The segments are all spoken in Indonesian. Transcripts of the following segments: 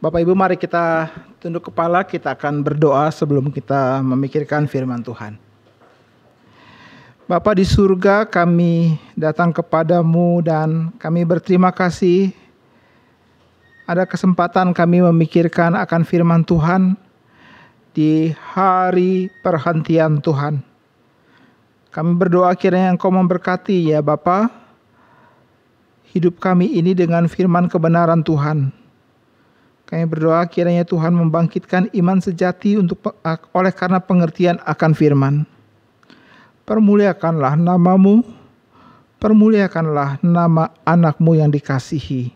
Bapak Ibu, mari kita tunduk kepala, kita akan berdoa sebelum kita memikirkan firman Tuhan. Bapa di surga, kami datang kepadamu dan kami berterima kasih ada kesempatan kami memikirkan akan firman Tuhan di hari perhentian Tuhan. Kami berdoa kiranya Engkau memberkati ya Bapa, hidup kami ini dengan firman kebenaran Tuhan. Kami berdoa kiranya Tuhan membangkitkan iman sejati oleh karena pengertian akan firman. Permuliakanlah namamu, permuliakanlah nama anakmu yang dikasihi.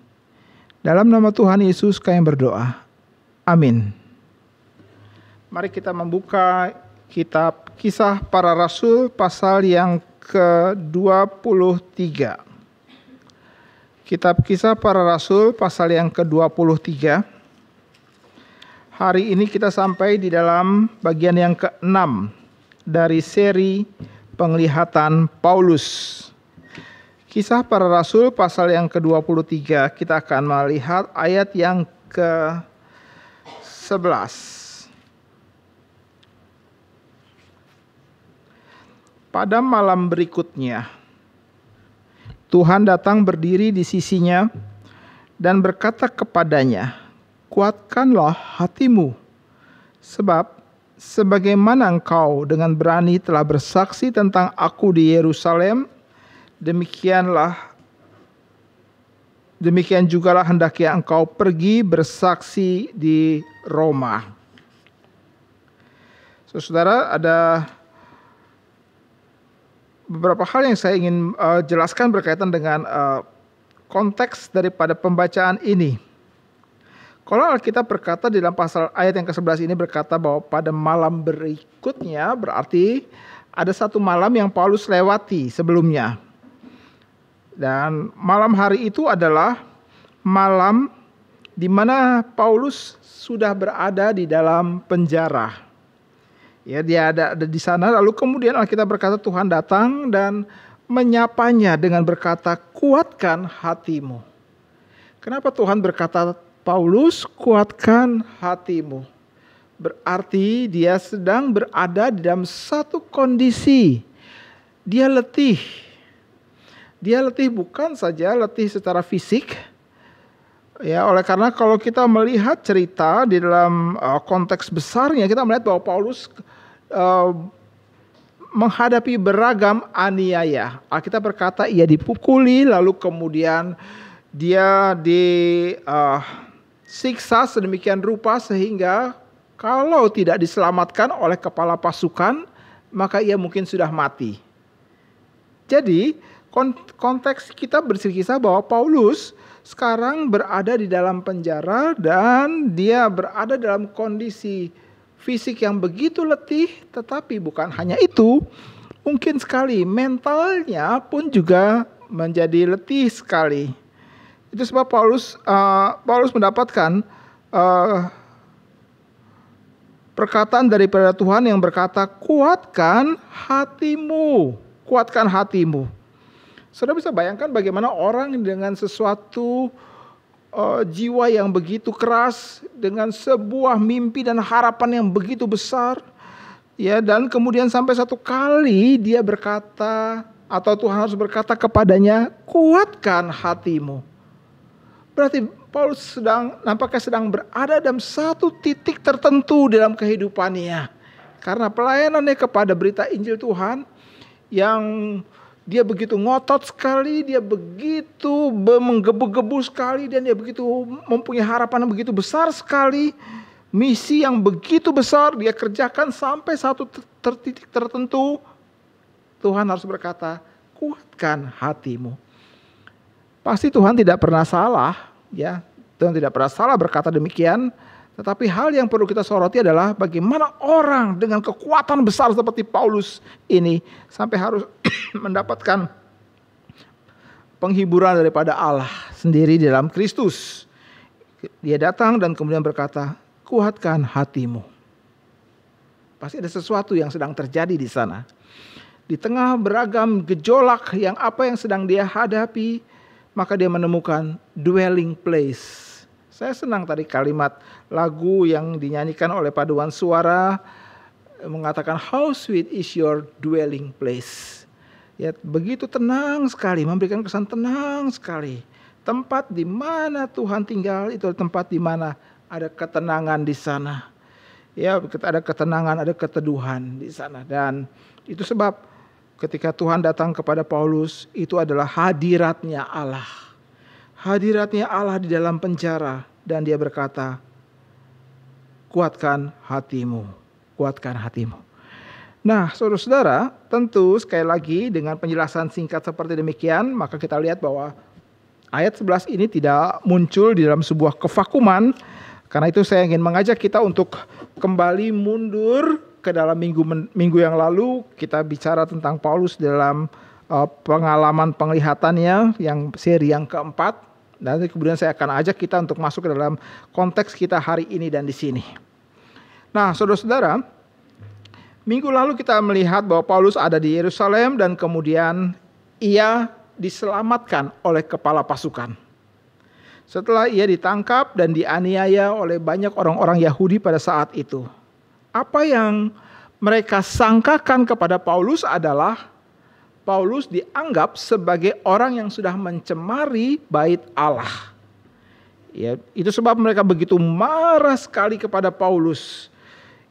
Dalam nama Tuhan Yesus kami berdoa. Amin. Mari kita membuka kitab Kisah Para Rasul pasal yang ke-23. Kitab Kisah Para Rasul pasal yang ke-23. Hari ini kita sampai di dalam bagian yang ke-6 dari seri penglihatan Paulus. Kisah Para Rasul pasal yang ke-23, kita akan melihat ayat yang ke-11. Pada malam berikutnya, Tuhan datang berdiri di sisinya dan berkata kepadanya, "Kuatkanlah hatimu, sebab sebagaimana engkau dengan berani telah bersaksi tentang aku di Yerusalem, demikian jugalah hendaknya engkau pergi bersaksi di Roma." Saudara, ada beberapa hal yang saya ingin jelaskan berkaitan dengan konteks daripada pembacaan ini. Kalau Alkitab berkata di dalam pasal ayat yang ke-11 ini berkata bahwa pada malam berikutnya, berarti ada satu malam yang Paulus lewati sebelumnya. Dan malam hari itu adalah malam di mana Paulus sudah berada di dalam penjara. Ya, dia ada di sana, lalu kemudian Alkitab berkata Tuhan datang dan menyapanya dengan berkata, "Kuatkan hatimu." Kenapa Tuhan berkata, "Paulus, kuatkan hatimu"? Berarti dia sedang berada di dalam satu kondisi. Dia letih. Dia letih bukan saja letih secara fisik. Ya, oleh karena kalau kita melihat cerita di dalam konteks besarnya, kita melihat bahwa Paulus menghadapi beragam aniaya. Alkitab berkata ia dipukuli, lalu kemudian dia disiksa sedemikian rupa sehingga kalau tidak diselamatkan oleh kepala pasukan, maka ia mungkin sudah mati. Jadi konteks kita berkisah bahwa Paulus sekarang berada di dalam penjara dan dia berada dalam kondisi fisik yang begitu letih, tetapi bukan hanya itu, mungkin sekali mentalnya pun juga menjadi letih sekali. Itu sebab Paulus mendapatkan perkataan daripada Tuhan yang berkata, "Kuatkan hatimu, kuatkan hatimu." Saudara bisa bayangkan bagaimana orang dengan sesuatu jiwa yang begitu keras, dengan sebuah mimpi dan harapan yang begitu besar, ya, dan kemudian sampai satu kali dia berkata, atau Tuhan harus berkata kepadanya, "Kuatkan hatimu." Berarti Paulus nampaknya sedang berada dalam satu titik tertentu dalam kehidupannya. Karena pelayanannya kepada berita Injil Tuhan yang dia begitu ngotot sekali, dia begitu menggebu-gebu sekali, dan dia begitu mempunyai harapan yang begitu besar sekali. Misi yang begitu besar dia kerjakan sampai satu titik tertentu. Tuhan harus berkata, "Kuatkan hatimu." Pasti Tuhan tidak pernah salah, ya. Tuhan tidak pernah salah berkata demikian. Tetapi hal yang perlu kita soroti adalah bagaimana orang dengan kekuatan besar seperti Paulus ini sampai harus mendapatkan penghiburan daripada Allah sendiri di dalam Kristus. Dia datang dan kemudian berkata, "Kuatkan hatimu." Pasti ada sesuatu yang sedang terjadi di sana. Di tengah beragam gejolak yang sedang dia hadapi, maka dia menemukan dwelling place, Saya senang tadi kalimat lagu yang dinyanyikan oleh paduan suara mengatakan how sweet is your dwelling place. Ya, begitu tenang sekali, memberikan kesan tenang sekali. Tempat di mana Tuhan tinggal itu tempat di mana ada ketenangan di sana. Ya, ada ketenangan, ada keteduhan di sana. Dan itu sebab ketika Tuhan datang kepada Paulus, itu adalah hadiratnya Allah. Hadiratnya Allah di dalam penjara. Dan dia berkata, kuatkan hatimu, kuatkan hatimu. Nah, saudara-saudara, tentu sekali lagi dengan penjelasan singkat seperti demikian, maka kita lihat bahwa ayat 11 ini tidak muncul di dalam sebuah kevakuman. Karena itu saya ingin mengajak kita untuk kembali mundur ke dalam minggu yang lalu. Kita bicara tentang Paulus dalam pengalaman penglihatannya yang seri yang keempat. Dan kemudian saya akan ajak kita untuk masuk ke dalam konteks kita hari ini dan di sini. Nah, saudara-saudara, minggu lalu kita melihat bahwa Paulus ada di Yerusalem dan kemudian ia diselamatkan oleh kepala pasukan. Setelah ia ditangkap dan dianiaya oleh banyak orang-orang Yahudi pada saat itu. Apa yang mereka sangkakan kepada Paulus adalah Paulus dianggap sebagai orang yang sudah mencemari bait Allah. Ya, itu sebab mereka begitu marah sekali kepada Paulus.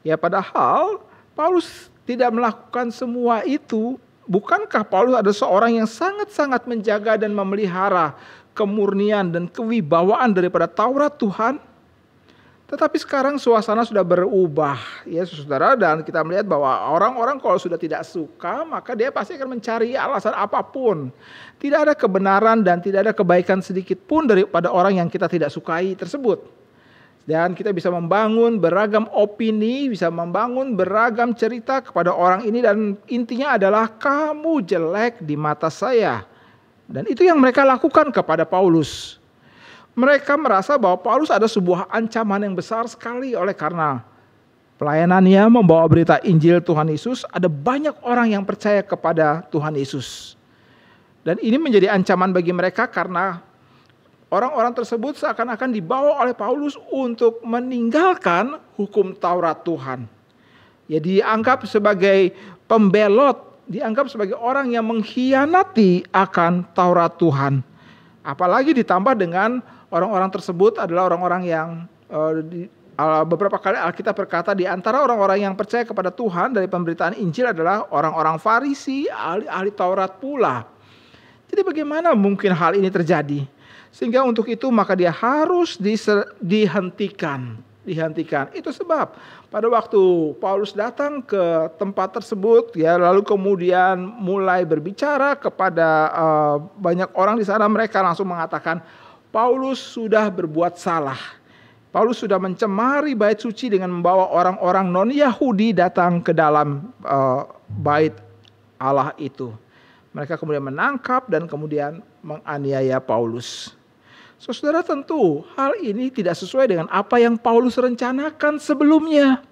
Ya, padahal Paulus tidak melakukan semua itu. Bukankah Paulus ada seorang yang sangat-sangat menjaga dan memelihara kemurnian dan kewibawaan daripada Taurat Tuhan? Tetapi sekarang suasana sudah berubah, ya saudara, dan kita melihat bahwa orang-orang kalau sudah tidak suka, maka dia pasti akan mencari alasan apapun. Tidak ada kebenaran dan tidak ada kebaikan sedikit pun daripada orang yang kita tidak sukai tersebut. Dan kita bisa membangun beragam opini, bisa membangun beragam cerita kepada orang ini, dan intinya adalah kamu jelek di mata saya. Dan itu yang mereka lakukan kepada Paulus. Mereka merasa bahwa Paulus ada sebuah ancaman yang besar sekali oleh karena pelayanannya membawa berita Injil Tuhan Yesus. Ada banyak orang yang percaya kepada Tuhan Yesus. Dan ini menjadi ancaman bagi mereka karena orang-orang tersebut seakan-akan dibawa oleh Paulus untuk meninggalkan hukum Taurat Tuhan. Ya, dianggap sebagai pembelot, dianggap sebagai orang yang mengkhianati akan Taurat Tuhan. Apalagi ditambah dengan orang-orang tersebut adalah orang-orang yang beberapa kali Alkitab berkata di antara orang-orang yang percaya kepada Tuhan dari pemberitaan Injil adalah orang-orang Farisi, ahli Taurat pula. Jadi bagaimana mungkin hal ini terjadi? Sehingga untuk itu maka dia harus dihentikan. Itu sebab pada waktu Paulus datang ke tempat tersebut, ya, lalu kemudian mulai berbicara kepada banyak orang di sana, mereka langsung mengatakan Paulus sudah berbuat salah. Paulus sudah mencemari bait suci dengan membawa orang-orang non-Yahudi datang ke dalam bait Allah itu. Mereka kemudian menangkap dan kemudian menganiaya Paulus. Saudara, tentu hal ini tidak sesuai dengan apa yang Paulus rencanakan sebelumnya.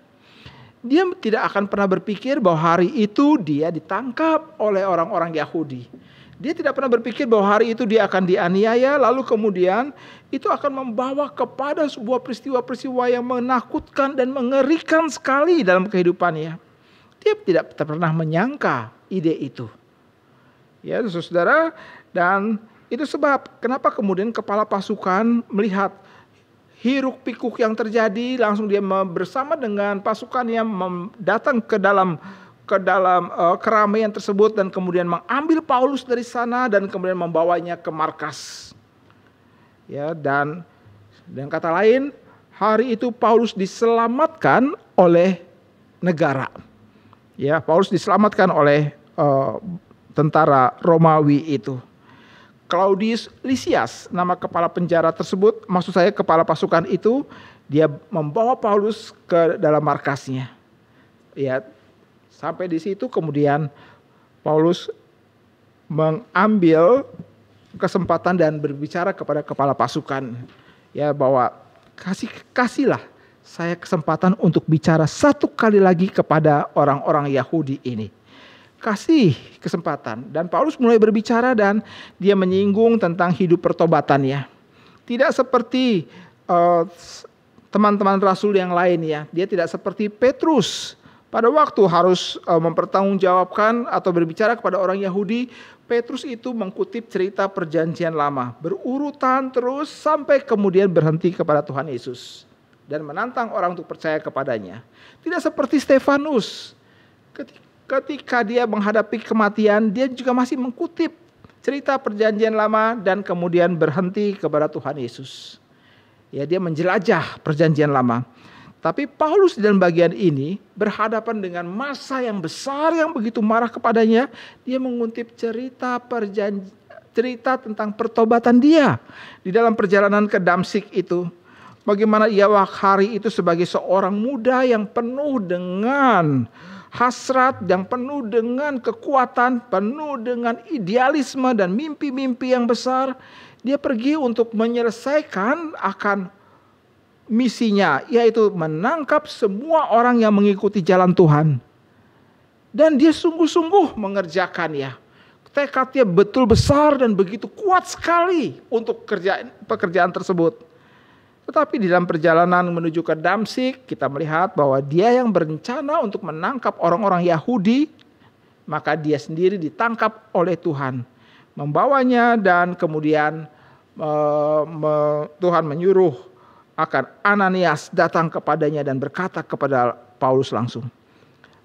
Dia tidak akan pernah berpikir bahwa hari itu dia ditangkap oleh orang-orang Yahudi. Dia tidak pernah berpikir bahwa hari itu dia akan dianiaya, lalu kemudian itu akan membawa kepada sebuah peristiwa-peristiwa yang menakutkan dan mengerikan sekali dalam kehidupannya. Dia tidak pernah menyangka ide itu. Ya, saudara, dan itu sebab kenapa kemudian kepala pasukan melihat hiruk pikuk yang terjadi, langsung dia bersama dengan pasukannya datang ke dalam keramaian tersebut dan kemudian mengambil Paulus dari sana dan kemudian membawanya ke markas. Ya, dan dengan kata lain, hari itu Paulus diselamatkan oleh negara. Ya, Paulus diselamatkan oleh tentara Romawi itu. Claudius Lysias, nama kepala penjara tersebut, maksud saya kepala pasukan itu, dia membawa Paulus ke dalam markasnya. Ya, sampai di situ kemudian Paulus mengambil kesempatan dan berbicara kepada kepala pasukan, ya, bahwa kasihlah saya kesempatan untuk bicara satu kali lagi kepada orang-orang Yahudi ini. Kasih kesempatan. Dan Paulus mulai berbicara dan dia menyinggung tentang hidup pertobatannya. Tidak seperti eh, teman-teman rasul yang lain ya. Dia tidak seperti Petrus. Pada waktu harus mempertanggungjawabkan atau berbicara kepada orang Yahudi, Petrus itu mengutip cerita perjanjian lama. Berurutan terus sampai kemudian berhenti kepada Tuhan Yesus. Dan menantang orang untuk percaya kepadanya. Tidak seperti Stefanus. Ketika dia menghadapi kematian, dia juga masih mengutip cerita perjanjian lama dan kemudian berhenti kepada Tuhan Yesus. Ya, dia menjelajah perjanjian lama. Tapi Paulus dalam bagian ini berhadapan dengan massa yang besar yang begitu marah kepadanya. Dia mengutip cerita tentang pertobatan dia di dalam perjalanan ke Damsyik itu. Bagaimana ia hari itu sebagai seorang muda yang penuh dengan hasrat, yang penuh dengan kekuatan, penuh dengan idealisme dan mimpi-mimpi yang besar. Dia pergi untuk menyelesaikan akan misinya, yaitu menangkap semua orang yang mengikuti jalan Tuhan. Dan dia sungguh-sungguh mengerjakannya. Tekadnya betul besar dan begitu kuat sekali untuk pekerjaan tersebut. Tetapi di dalam perjalanan menuju ke Damsyik, kita melihat bahwa dia yang berencana untuk menangkap orang-orang Yahudi, maka dia sendiri ditangkap oleh Tuhan. Membawanya dan kemudian Tuhan menyuruh akan Ananias datang kepadanya dan berkata kepada Paulus langsung,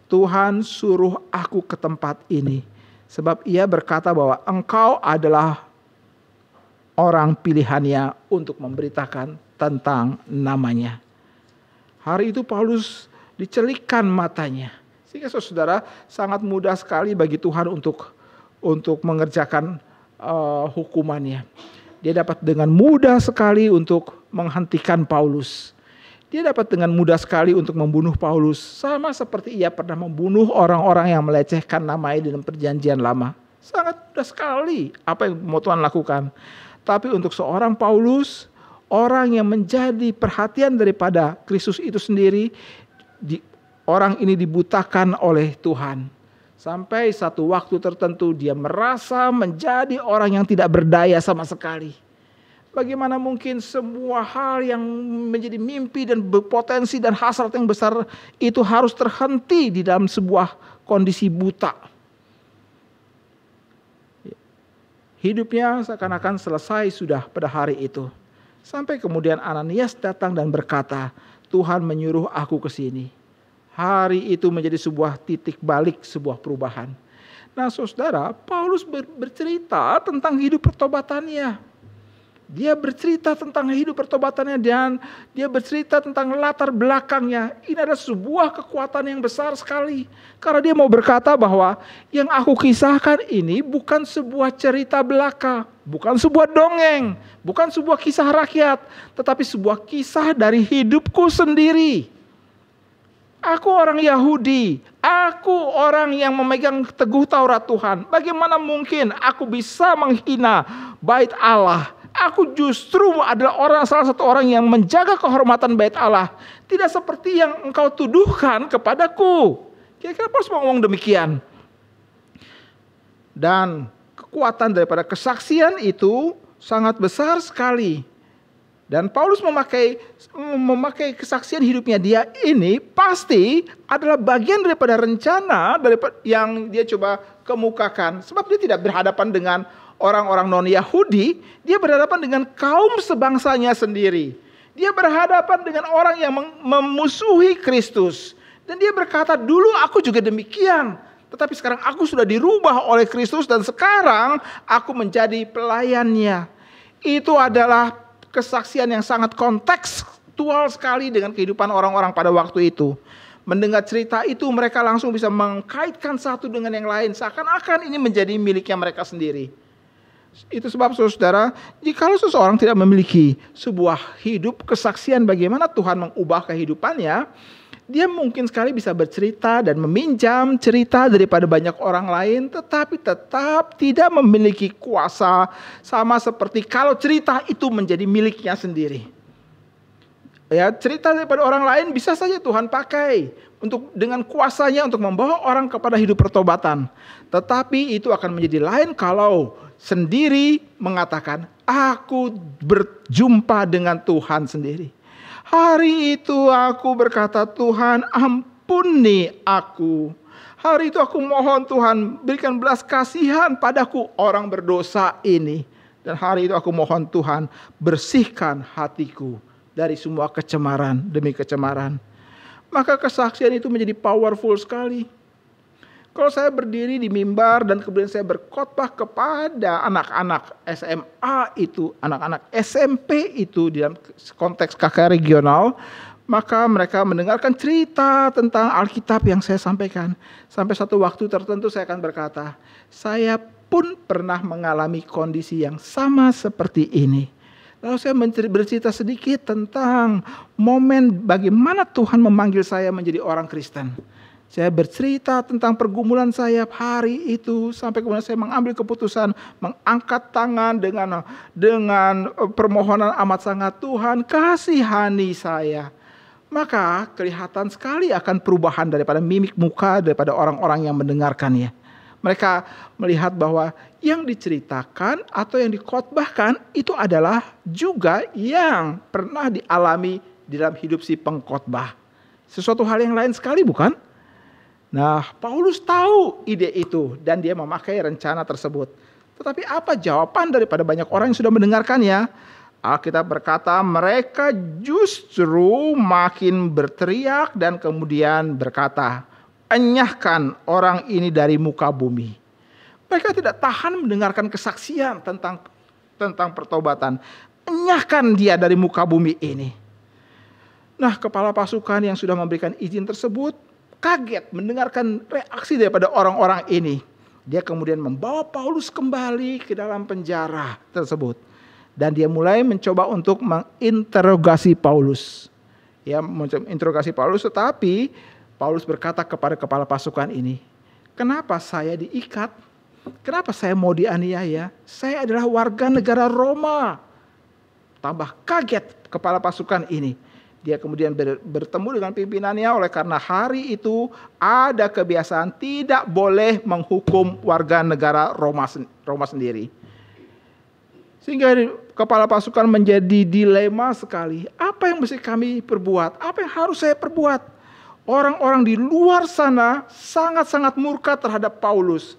Tuhan suruh aku ke tempat ini, sebab ia berkata bahwa engkau adalah orang pilihannya untuk memberitakan tentang namanya. Hari itu Paulus dicelikkan matanya. Sehingga saudara sangat mudah sekali bagi Tuhan untuk mengerjakan hukumannya. Dia dapat dengan mudah sekali untuk menghentikan Paulus. Dia dapat dengan mudah sekali untuk membunuh Paulus. Sama seperti ia pernah membunuh orang-orang yang melecehkan namanya dalam perjanjian lama. Sangat mudah sekali apa yang mau Tuhan lakukan. Tapi untuk seorang Paulus, orang yang menjadi perhatian daripada Kristus itu sendiri, orang ini dibutakan oleh Tuhan. Sampai satu waktu tertentu dia merasa menjadi orang yang tidak berdaya sama sekali. Bagaimana mungkin semua hal yang menjadi mimpi dan berpotensi dan hasrat yang besar itu harus terhenti di dalam sebuah kondisi buta. Hidupnya seakan-akan selesai sudah pada hari itu. Sampai kemudian Ananias datang dan berkata, Tuhan menyuruh aku ke sini. Hari itu menjadi sebuah titik balik, sebuah perubahan. Nah saudara, Paulus bercerita tentang hidup pertobatannya. Dia bercerita tentang hidup pertobatannya dan dia bercerita tentang latar belakangnya. Ini adalah sebuah kekuatan yang besar sekali. Karena dia mau berkata bahwa yang aku kisahkan ini bukan sebuah cerita belaka. Bukan sebuah dongeng. Bukan sebuah kisah rakyat. Tetapi sebuah kisah dari hidupku sendiri. Aku orang Yahudi. Aku orang yang memegang teguh Taurat Tuhan. Bagaimana mungkin aku bisa menghina bait Allah? Aku justru adalah salah satu orang yang menjaga kehormatan bait Allah. Tidak seperti yang engkau tuduhkan kepadaku. Kira-kira Paulus mau ngomong demikian. Dan kekuatan daripada kesaksian itu sangat besar sekali. Dan Paulus memakai kesaksian hidupnya dia ini pasti adalah bagian daripada rencana yang dia coba kemukakan. Sebab dia tidak berhadapan dengan orang-orang non-Yahudi, dia berhadapan dengan kaum sebangsanya sendiri. Dia berhadapan dengan orang yang memusuhi Kristus. Dan dia berkata, dulu aku juga demikian. Tetapi sekarang aku sudah dirubah oleh Kristus dan sekarang aku menjadi pelayannya. Itu adalah kesaksian yang sangat kontekstual sekali dengan kehidupan orang-orang pada waktu itu. Mendengar cerita itu mereka langsung bisa mengkaitkan satu dengan yang lain. Seakan-akan ini menjadi miliknya mereka sendiri. Itu sebab saudara, jikalau seseorang tidak memiliki sebuah hidup kesaksian bagaimana Tuhan mengubah kehidupannya, dia mungkin sekali bisa bercerita dan meminjam cerita daripada banyak orang lain, tetapi tetap tidak memiliki kuasa sama seperti kalau cerita itu menjadi miliknya sendiri. Ya, cerita daripada orang lain bisa saja Tuhan pakai dengan kuasanya untuk membawa orang kepada hidup pertobatan. Tetapi itu akan menjadi lain kalau sendiri mengatakan, aku berjumpa dengan Tuhan sendiri. Hari itu aku berkata, Tuhan ampuni aku. Hari itu aku mohon Tuhan berikan belas kasihan padaku orang berdosa ini. Dan hari itu aku mohon Tuhan bersihkan hatiku dari semua kecemaran demi kecemaran. Maka kesaksian itu menjadi powerful sekali. Kalau saya berdiri di mimbar dan kemudian saya berkhotbah kepada anak-anak SMA itu, anak-anak SMP itu dalam konteks KK regional, maka mereka mendengarkan cerita tentang Alkitab yang saya sampaikan. Sampai satu waktu tertentu saya akan berkata, saya pun pernah mengalami kondisi yang sama seperti ini. Lalu saya bercerita sedikit tentang momen bagaimana Tuhan memanggil saya menjadi orang Kristen. Saya bercerita tentang pergumulan saya hari itu sampai kemudian saya mengambil keputusan mengangkat tangan dengan permohonan amat sangat, Tuhan kasihani saya. Maka kelihatan sekali akan perubahan daripada mimik muka daripada orang-orang yang mendengarkannya. Mereka melihat bahwa yang diceritakan atau yang dikhotbahkan itu adalah juga yang pernah dialami di dalam hidup si pengkhotbah. Sesuatu hal yang lain sekali, bukan? Nah, Paulus tahu ide itu dan dia memakai rencana tersebut. Tetapi apa jawaban daripada banyak orang yang sudah mendengarkannya? Alkitab berkata mereka justru makin berteriak dan kemudian berkata, enyahkan orang ini dari muka bumi. Mereka tidak tahan mendengarkan kesaksian tentang pertobatan. Enyahkan dia dari muka bumi ini. Nah, kepala pasukan yang sudah memberikan izin tersebut kaget mendengarkan reaksi daripada orang-orang ini. Dia kemudian membawa Paulus kembali ke dalam penjara tersebut. Dan dia mulai mencoba untuk menginterogasi Paulus. Ya, menginterogasi Paulus, tetapi Paulus berkata kepada kepala pasukan ini, kenapa saya diikat? Kenapa saya mau dianiaya? Saya adalah warga negara Roma. Tambah kaget kepala pasukan ini. Dia kemudian bertemu dengan pimpinannya oleh karena hari itu ada kebiasaan tidak boleh menghukum warga negara Roma sendiri. Sehingga kepala pasukan menjadi dilema sekali. Apa yang mesti kami perbuat? Apa yang harus saya perbuat? Orang-orang di luar sana sangat-sangat murka terhadap Paulus.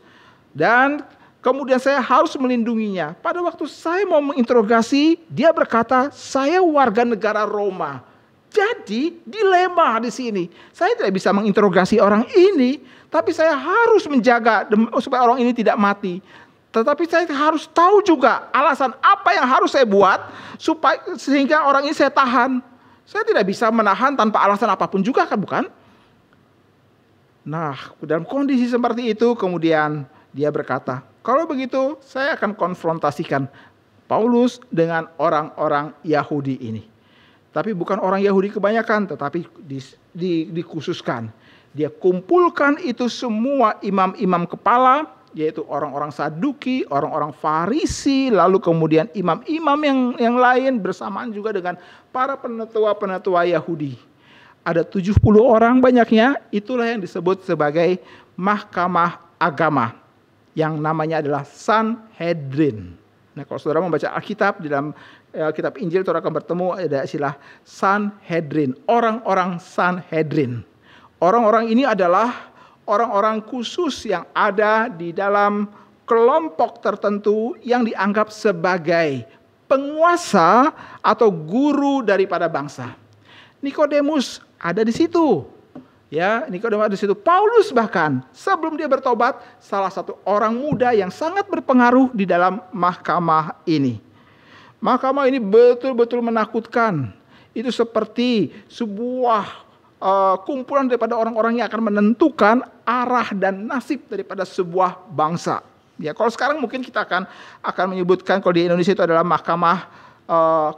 Dan kemudian saya harus melindunginya. Pada waktu saya mau menginterogasi, dia berkata, saya warga negara Roma. Jadi dilema di sini. Saya tidak bisa menginterogasi orang ini, tapi saya harus menjaga supaya orang ini tidak mati. Tetapi saya harus tahu juga alasan apa yang harus saya buat sehingga orang ini saya tahan. Saya tidak bisa menahan tanpa alasan apapun juga, kan, bukan? Nah, dalam kondisi seperti itu kemudian dia berkata, kalau begitu saya akan konfrontasikan Paulus dengan orang-orang Yahudi ini. Tapi bukan orang Yahudi kebanyakan, tetapi dikhususkan. Dia kumpulkan itu semua imam-imam kepala, yaitu orang-orang Saduki, orang-orang Farisi, lalu kemudian imam-imam yang lain bersamaan juga dengan para penetua-penetua Yahudi. Ada 70 orang banyaknya, itulah yang disebut sebagai mahkamah agama, yang namanya adalah Sanhedrin. Nah, kalau saudara membaca Alkitab di dalam kitab Injil, saudara akan bertemu ada istilah Sanhedrin, orang-orang Sanhedrin. Orang-orang ini adalah orang-orang khusus yang ada di dalam kelompok tertentu yang dianggap sebagai penguasa atau guru daripada bangsa. Nikodemus ada di situ. Ya, Nikodemus ada di situ. Paulus bahkan sebelum dia bertobat, salah satu orang muda yang sangat berpengaruh di dalam mahkamah ini. Mahkamah ini betul-betul menakutkan. Itu seperti sebuah kumpulan daripada orang-orang yang akan menentukan arah dan nasib daripada sebuah bangsa. Ya, kalau sekarang mungkin kita akan menyebutkan kalau di Indonesia itu adalah mahkamah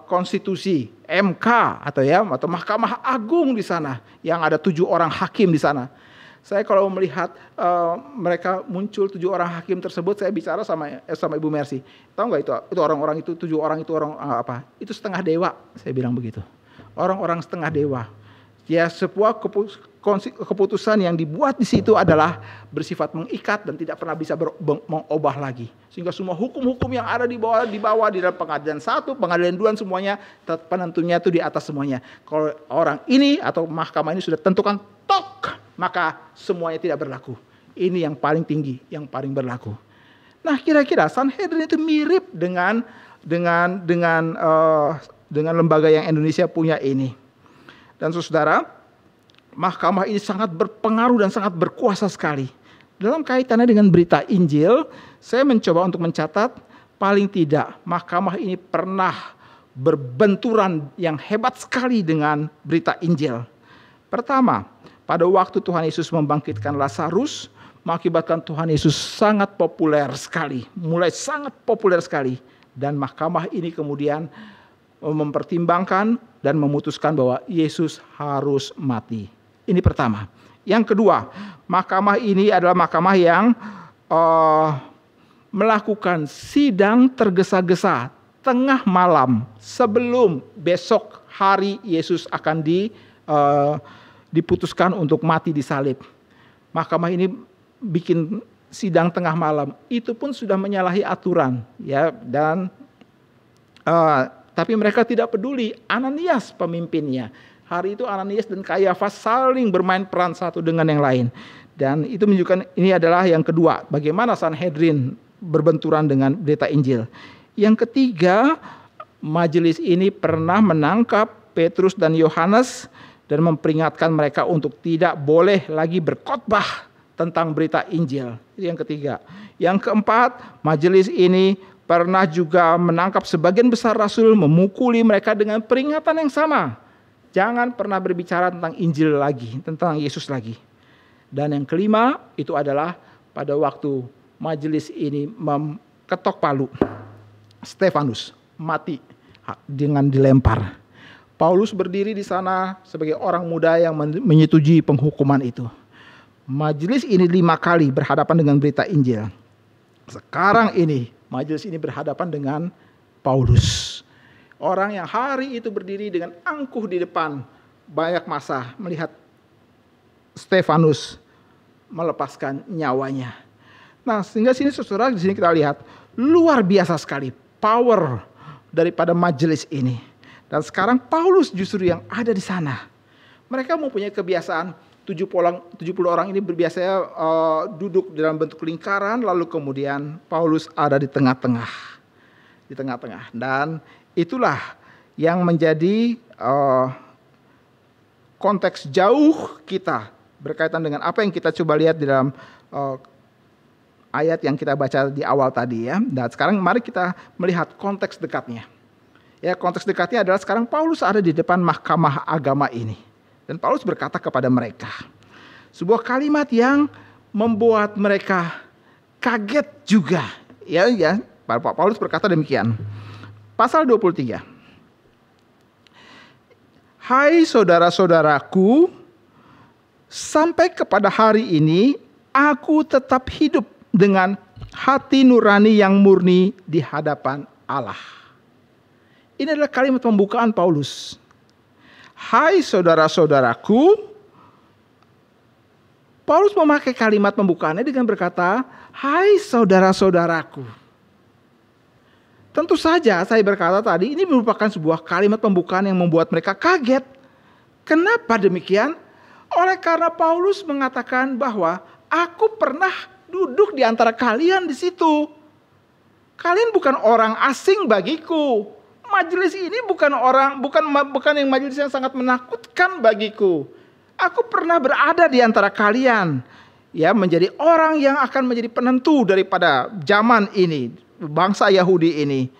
konstitusi, MK atau Mahkamah Agung di sana yang ada 7 orang hakim di sana. Saya kalau melihat mereka muncul 7 orang hakim tersebut, saya bicara sama Ibu Mercy. Tahu nggak itu orang-orang itu 7 orang itu orang apa? Itu setengah dewa, saya bilang begitu. Orang-orang setengah dewa. Ya, sebuah keputusan yang dibuat di situ adalah bersifat mengikat dan tidak pernah bisa mengubah lagi. Sehingga semua hukum-hukum yang ada di bawah di dalam pengadilan 1, pengadilan 2 semuanya penentunya itu di atas semuanya. Kalau orang ini atau mahkamah ini sudah tentukan tok, maka semuanya tidak berlaku. Ini yang paling tinggi, yang paling berlaku. Nah, kira-kira Sanhedrin itu mirip dengan lembaga yang Indonesia punya ini. Dan saudara, mahkamah ini sangat berpengaruh dan sangat berkuasa sekali. Dalam kaitannya dengan berita Injil, saya mencoba untuk mencatat paling tidak mahkamah ini pernah berbenturan yang hebat sekali dengan berita Injil. Pertama, pada waktu Tuhan Yesus membangkitkan Lazarus, mengakibatkan Tuhan Yesus sangat populer sekali, mulai sangat populer sekali. Dan mahkamah ini kemudian mempertimbangkan dan memutuskan bahwa Yesus harus mati. Ini pertama. Yang kedua, mahkamah ini adalah mahkamah yang melakukan sidang tergesa-gesa tengah malam sebelum besok hari Yesus akan diputuskan untuk mati di salib. Mahkamah ini bikin sidang tengah malam. Itu pun sudah menyalahi aturan, ya. Dan tapi mereka tidak peduli. Ananias pemimpinnya. Hari itu Ananias dan Kayafas saling bermain peran satu dengan yang lain. Dan itu menunjukkan ini adalah yang kedua. Bagaimana Sanhedrin berbenturan dengan berita Injil. Yang ketiga, majelis ini pernah menangkap Petrus dan Yohanes dan memperingatkan mereka untuk tidak boleh lagi berkhotbah tentang berita Injil. Itu yang ketiga. Yang keempat, majelis ini pernah juga menangkap sebagian besar rasul, memukuli mereka dengan peringatan yang sama. Jangan pernah berbicara tentang Injil lagi, tentang Yesus lagi. Dan yang kelima, itu adalah pada waktu majelis ini ketok palu. Stefanus mati dengan dilempar. Paulus berdiri di sana sebagai orang muda yang menyetujui penghukuman itu. Majelis ini 5 kali berhadapan dengan berita Injil. Sekarang ini majelis ini berhadapan dengan Paulus. Orang yang hari itu berdiri dengan angkuh di depan banyak massa melihat Stefanus melepaskan nyawanya. Nah, sehingga di sini kita lihat luar biasa sekali power daripada majelis ini. Dan sekarang Paulus justru yang ada di sana. Mereka mempunyai kebiasaan 70 orang ini berbiasa duduk dalam bentuk lingkaran, lalu kemudian Paulus ada di tengah-tengah. Dan itulah yang menjadi konteks jauh kita berkaitan dengan apa yang kita coba lihat di dalam ayat yang kita baca di awal tadi, ya. Dan sekarang mari kita melihat konteks dekatnya. Ya, konteks dekatnya adalah sekarang Paulus ada di depan mahkamah agama ini. Dan Paulus berkata kepada mereka sebuah kalimat yang membuat mereka kaget juga. Ya, Paulus berkata demikian. Pasal 23. Hai saudara-saudaraku, sampai kepada hari ini aku tetap hidup dengan hati nurani yang murni di hadapan Allah. Ini adalah kalimat pembukaan Paulus. Hai saudara-saudaraku, Paulus memakai kalimat pembukaannya dengan berkata, hai saudara-saudaraku. Tentu saja saya berkata tadi, ini merupakan sebuah kalimat pembukaan yang membuat mereka kaget. Kenapa demikian? Oleh karena Paulus mengatakan bahwa aku pernah duduk di antara kalian di situ. Kalian bukan orang asing bagiku. Majelis ini bukan yang majelis yang sangat menakutkan bagiku. Aku pernah berada di antara kalian, ya, menjadi orang yang akan menjadi penentu daripada zaman ini, bangsa Yahudi ini.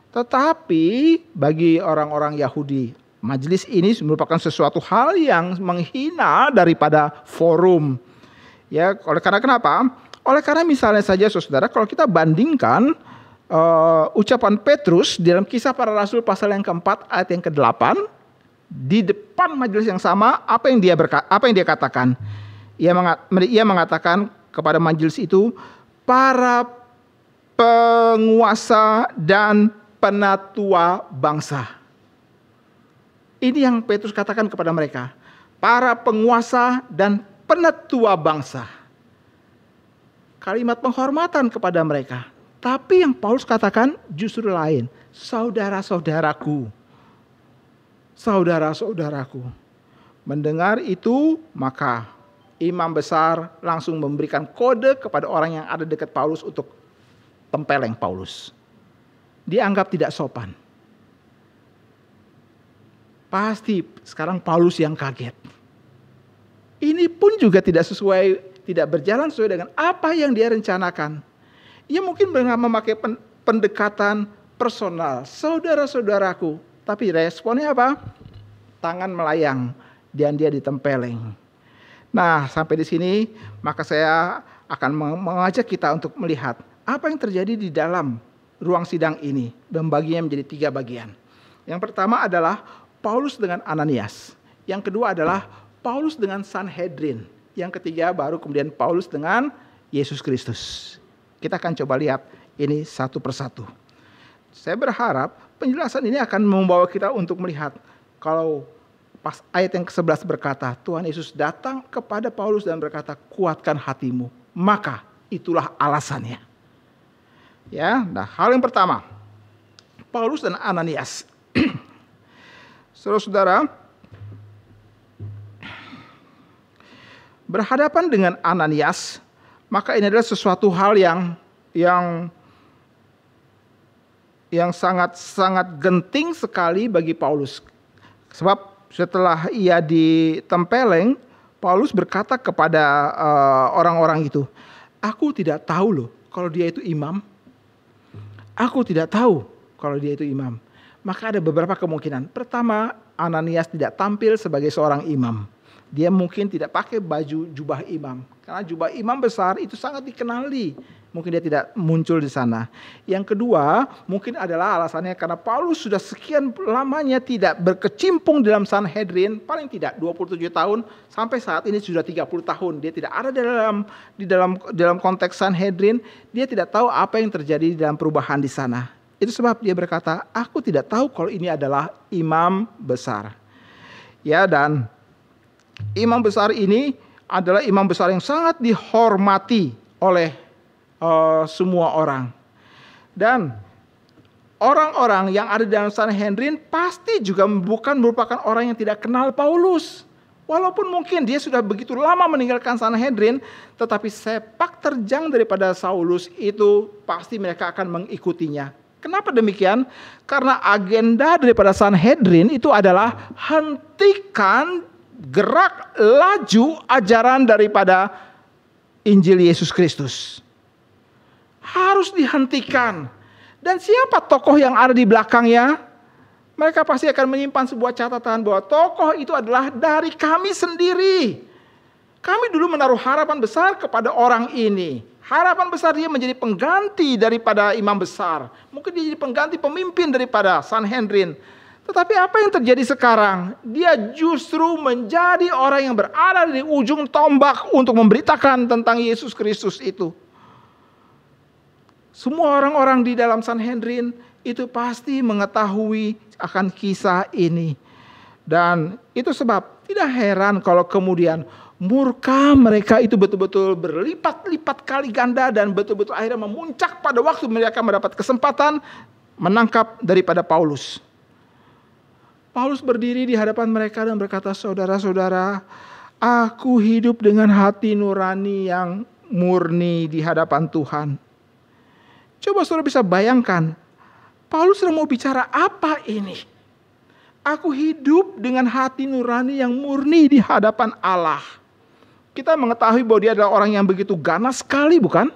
Tetapi bagi orang-orang Yahudi, majelis ini merupakan sesuatu hal yang menghina daripada forum. Ya, oleh karena kenapa? Oleh karena misalnya saja saudara, kalau kita bandingkan ucapan Petrus dalam Kisah Para Rasul pasal yang keempat ayat yang ke-8, di depan majelis yang sama, apa yang dia katakan? Ia mengatakan kepada majelis itu, para penguasa dan penatua bangsa. Ini yang Petrus katakan kepada mereka. para penguasa dan penetua bangsa. Kalimat penghormatan kepada mereka. Tapi yang Paulus katakan justru lain. Saudara-saudaraku. Saudara-saudaraku. Mendengar itu, maka imam besar langsung memberikan kode kepada orang yang ada dekat Paulus untuk tempeleng Paulus. Dianggap tidak sopan. Pasti sekarang Paulus yang kaget. Ini pun juga tidak berjalan sesuai dengan apa yang dia rencanakan. Ia mungkin memakai pendekatan personal, saudara-saudaraku. Tapi responnya apa? Tangan melayang dan dia ditempeleng. Nah, sampai di sini maka saya akan mengajak kita untuk melihat apa yang terjadi di dalam ruang sidang ini. Dan baginya menjadi 3 bagian. Yang pertama adalah Paulus dengan Ananias. Yang kedua adalah Paulus dengan Sanhedrin. Yang ketiga baru kemudian Paulus dengan Yesus Kristus. Kita akan coba lihat ini satu persatu. Saya berharap penjelasan ini akan membawa kita untuk melihat kalau pas ayat yang ke-11 berkata, Tuhan Yesus datang kepada Paulus dan berkata, kuatkan hatimu. Maka itulah alasannya. Ya, nah hal yang pertama, Paulus dan Ananias. Saudara-saudara, berhadapan dengan Ananias, maka ini adalah sesuatu hal yang sangat genting sekali bagi Paulus. Sebab setelah ia ditempeleng, Paulus berkata kepada orang-orang itu, aku tidak tahu loh kalau dia itu imam. Aku tidak tahu kalau dia itu imam. Maka ada beberapa kemungkinan. Pertama, Ananias tidak tampil sebagai seorang imam. Dia mungkin tidak pakai baju jubah imam. Karena jubah imam besar itu sangat dikenali. Mungkin dia tidak muncul di sana. Yang kedua, mungkin adalah alasannya karena Paulus sudah sekian lamanya tidak berkecimpung dalam Sanhedrin. Paling tidak 27 tahun. Sampai saat ini sudah 30 tahun. Dia tidak ada di dalam konteks Sanhedrin. Dia tidak tahu apa yang terjadi dalam perubahan di sana. Itu sebab dia berkata, aku tidak tahu kalau ini adalah imam besar. Ya, dan imam besar ini adalah imam besar yang sangat dihormati oleh semua orang. Dan orang-orang yang ada dalam Sanhedrin pasti juga bukan merupakan orang yang tidak kenal Paulus. Walaupun mungkin dia sudah begitu lama meninggalkan Sanhedrin, tetapi sepak terjang daripada Saulus itu pasti mereka akan mengikutinya. Kenapa demikian? Karena agenda daripada Sanhedrin itu adalah hentikan gerak laju ajaran daripada Injil Yesus Kristus. Harus dihentikan. Dan siapa tokoh yang ada di belakangnya? Mereka pasti akan menyimpan sebuah catatan bahwa tokoh itu adalah dari kami sendiri. Kami dulu menaruh harapan besar kepada orang ini. Harapan besar dia menjadi pengganti daripada imam besar. Mungkin dia jadi pengganti pemimpin daripada Sanhedrin. Tetapi apa yang terjadi sekarang? Dia justru menjadi orang yang berada di ujung tombak untuk memberitakan tentang Yesus Kristus itu. Semua orang-orang di dalam Sanhedrin itu pasti mengetahui akan kisah ini. Dan itu sebab tidak heran kalau kemudian murka mereka itu betul-betul berlipat-lipat kali ganda dan betul-betul akhirnya memuncak pada waktu mereka mendapat kesempatan menangkap daripada Paulus. Paulus berdiri di hadapan mereka dan berkata, saudara-saudara, aku hidup dengan hati nurani yang murni di hadapan Tuhan. Coba saudara bisa bayangkan, Paulus sedang mau bicara apa ini? Aku hidup dengan hati nurani yang murni di hadapan Allah. Kita mengetahui bahwa dia adalah orang yang begitu ganas sekali, bukan?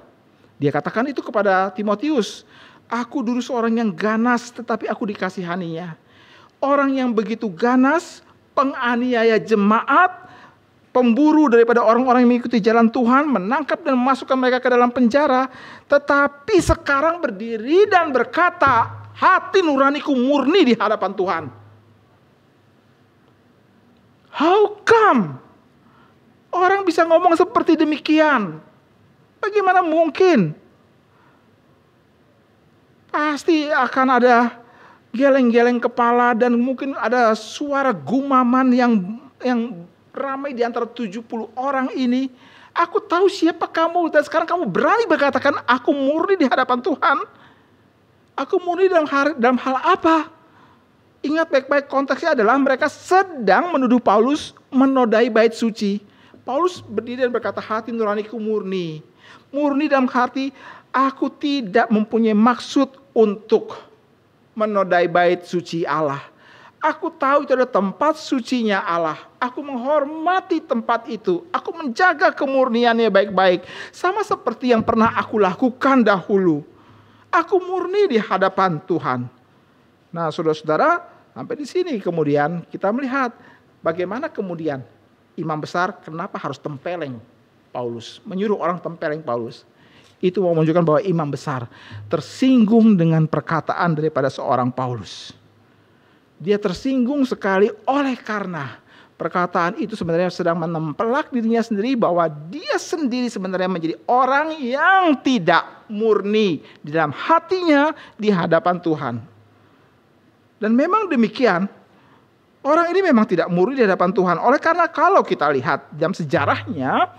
Dia katakan itu kepada Timotius. Aku dulu seorang yang ganas, tetapi aku dikasihaninya. Orang yang begitu ganas, penganiaya jemaat, pemburu daripada orang-orang yang mengikuti jalan Tuhan, menangkap dan memasukkan mereka ke dalam penjara. Tetapi sekarang berdiri dan berkata, hati nuraniku murni di hadapan Tuhan. How come? Orang bisa ngomong seperti demikian. Bagaimana mungkin? Pasti akan ada geleng-geleng kepala dan mungkin ada suara gumaman yang ramai di antara 70 orang ini. Aku tahu siapa kamu dan sekarang kamu berani berkatakan aku murni di hadapan Tuhan. Aku murni dalam hal apa? Ingat baik-baik konteksnya adalah mereka sedang menuduh Paulus menodai bait suci. Paulus berdiri dan berkata, hati nuraniku murni. Murni dalam arti aku tidak mempunyai maksud untuk menodai bait suci Allah. Aku tahu itu adalah tempat sucinya Allah. Aku menghormati tempat itu. Aku menjaga kemurniannya baik-baik. Sama seperti yang pernah aku lakukan dahulu. Aku murni di hadapan Tuhan. Nah, saudara-saudara, sampai di sini kemudian kita melihat bagaimana kemudian imam besar kenapa harus tempeleng Paulus. Menyuruh orang tempeleng Paulus. Itu mau menunjukkan bahwa imam besar tersinggung dengan perkataan daripada seorang Paulus. Dia tersinggung sekali oleh karena perkataan itu sebenarnya sedang menempelak dirinya sendiri bahwa dia sendiri sebenarnya menjadi orang yang tidak murni di dalam hatinya di hadapan Tuhan. Dan memang demikian, orang ini memang tidak murni di hadapan Tuhan. Oleh karena kalau kita lihat dalam sejarahnya,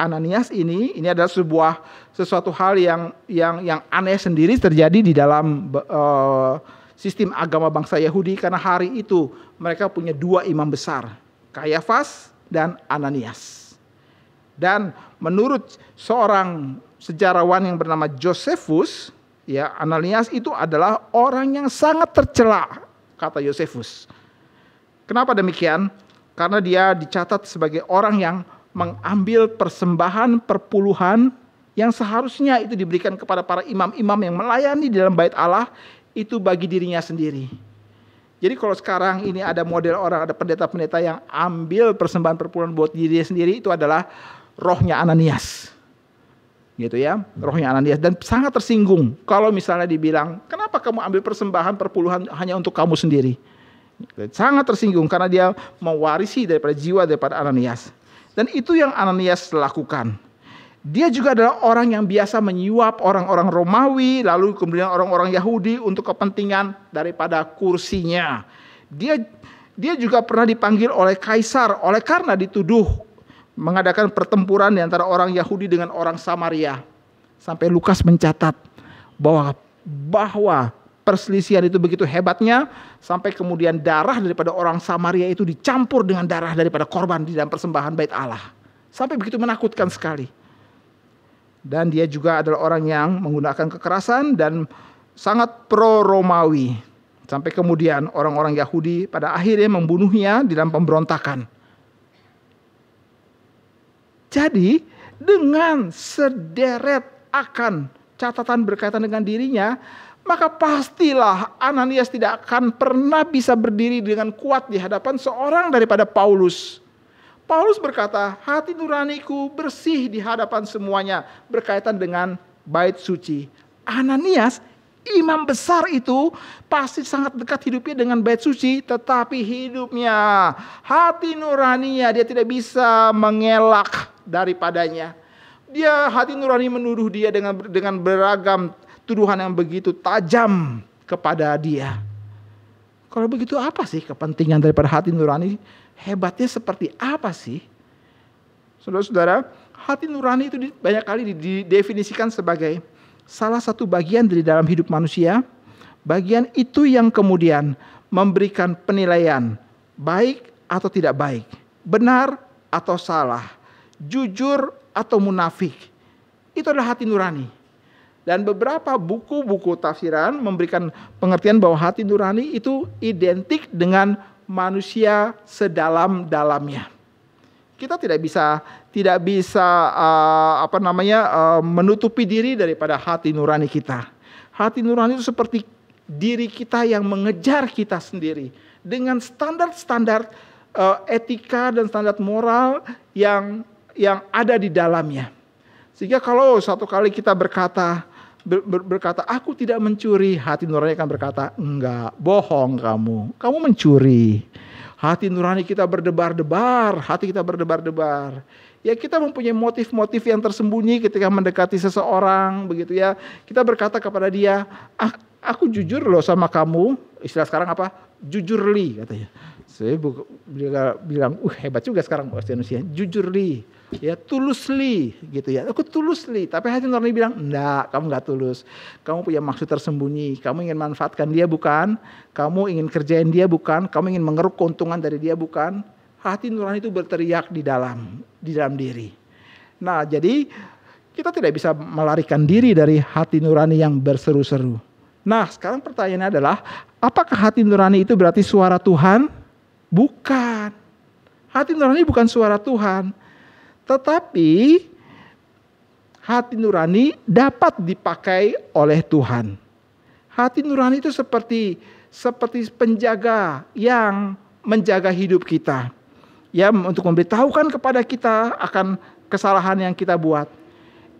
Ananias ini adalah sesuatu hal yang aneh sendiri terjadi di dalam sistem agama bangsa Yahudi, karena hari itu mereka punya dua imam besar, Kayafas dan Ananias. Dan menurut seorang sejarawan yang bernama Josephus, ya, Ananias itu adalah orang yang sangat tercela, kata Josephus. Kenapa demikian? Karena dia dicatat sebagai orang yang mengambil persembahan perpuluhan yang seharusnya itu diberikan kepada para imam-imam yang melayani di dalam bait Allah, itu bagi dirinya sendiri. Jadi kalau sekarang ini ada model orang, ada pendeta-pendeta yang ambil persembahan perpuluhan buat dirinya sendiri, itu adalah rohnya Ananias. Gitu ya, rohnya Ananias. Dan sangat tersinggung kalau misalnya dibilang, kenapa kamu ambil persembahan perpuluhan hanya untuk kamu sendiri? Sangat tersinggung karena dia mewarisi daripada jiwa daripada Ananias. Dan itu yang Ananias lakukan. Dia juga adalah orang yang biasa menyuap orang-orang Romawi, lalu kemudian orang-orang Yahudi untuk kepentingan daripada kursinya. Dia juga pernah dipanggil oleh kaisar oleh karena dituduh mengadakan pertempuran di antara orang Yahudi dengan orang Samaria. Sampai Lukas mencatat bahwa perselisihan itu begitu hebatnya sampai kemudian darah daripada orang Samaria itu dicampur dengan darah daripada korban di dalam persembahan bait Allah. Sampai begitu menakutkan sekali. Dan dia juga adalah orang yang menggunakan kekerasan dan sangat pro-Romawi. Sampai kemudian orang-orang Yahudi pada akhirnya membunuhnya di dalam pemberontakan. Jadi dengan sederet akan catatan berkaitan dengan dirinya, maka pastilah Ananias tidak akan pernah bisa berdiri dengan kuat di hadapan seorang daripada Paulus. Paulus berkata, hati nuraniku bersih di hadapan semuanya, berkaitan dengan bait suci. Ananias, imam besar itu pasti sangat dekat hidupnya dengan bait suci, tetapi hidupnya, hati nuraninya dia tidak bisa mengelak daripadanya. Hati nurani menuduh dia dengan beragam tuduhan yang begitu tajam kepada dia. Kalau begitu apa sih kepentingan daripada hati nurani? Hebatnya seperti apa sih? Saudara-saudara, hati nurani itu banyak kali didefinisikan sebagai salah satu bagian dari dalam hidup manusia. Bagian itu yang kemudian memberikan penilaian baik atau tidak baik, benar atau salah, jujur atau munafik. Itu adalah hati nurani. Dan beberapa buku-buku tafsiran memberikan pengertian bahwa hati nurani itu identik dengan manusia sedalam-dalamnya. Kita tidak bisa menutupi diri daripada hati nurani kita. Hati nurani itu seperti diri kita yang mengejar kita sendiri dengan standar-standar etika dan standar moral yang ada di dalamnya. Sehingga kalau satu kali kita berkata aku tidak mencuri, hati nurani akan berkata, enggak, bohong kamu mencuri. Hati nurani kita berdebar-debar, hati kita berdebar-debar. Ya, kita mempunyai motif-motif yang tersembunyi ketika mendekati seseorang, begitu ya. Kita berkata kepada dia, aku jujur loh sama kamu, istilah sekarang apa? jujurly katanya. Saya bilang, hebat juga sekarang bahasa Indonesia, jujurly, ya tulusly gitu ya. Aku tulusly, tapi hati nurani bilang, enggak, kamu enggak tulus. Kamu punya maksud tersembunyi, kamu ingin manfaatkan dia bukan, kamu ingin kerjain dia bukan, kamu ingin mengeruk keuntungan dari dia bukan. Hati nurani itu berteriak di dalam diri. Nah, jadi kita tidak bisa melarikan diri dari hati nurani yang berseru-seru. Nah, sekarang pertanyaannya adalah, apakah hati nurani itu berarti suara Tuhan? Bukan. Hati nurani bukan suara Tuhan. Tetapi hati nurani dapat dipakai oleh Tuhan. Hati nurani itu seperti penjaga yang menjaga hidup kita. Ya, untuk memberitahukan kepada kita akan kesalahan yang kita buat.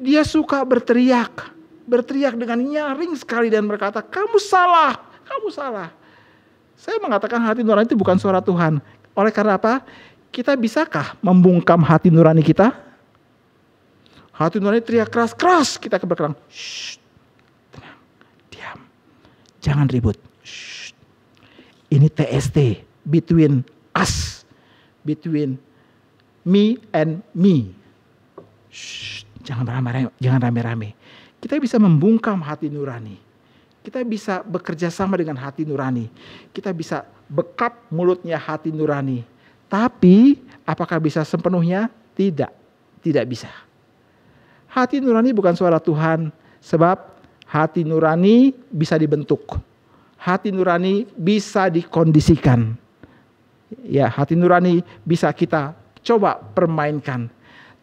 Dia suka berteriak dengan nyaring sekali dan berkata, kamu salah, kamu salah. Saya mengatakan hati nurani itu bukan suara Tuhan. Oleh karena apa? Kita bisakah membungkam hati nurani kita? Hati nurani teriak keras-keras, kita berkata, shh, tenang, diam, jangan ribut. Shh. Ini TST, between us, between me and me. Shh, jangan rame-rame. Kita bisa membungkam hati nurani. Kita bisa bekerja sama dengan hati nurani. Kita bisa bekap mulutnya hati nurani. Tapi apakah bisa sepenuhnya? Tidak bisa. Hati nurani bukan suara Tuhan. Sebab hati nurani bisa dibentuk. Hati nurani bisa dikondisikan. Ya, hati nurani bisa kita coba permainkan.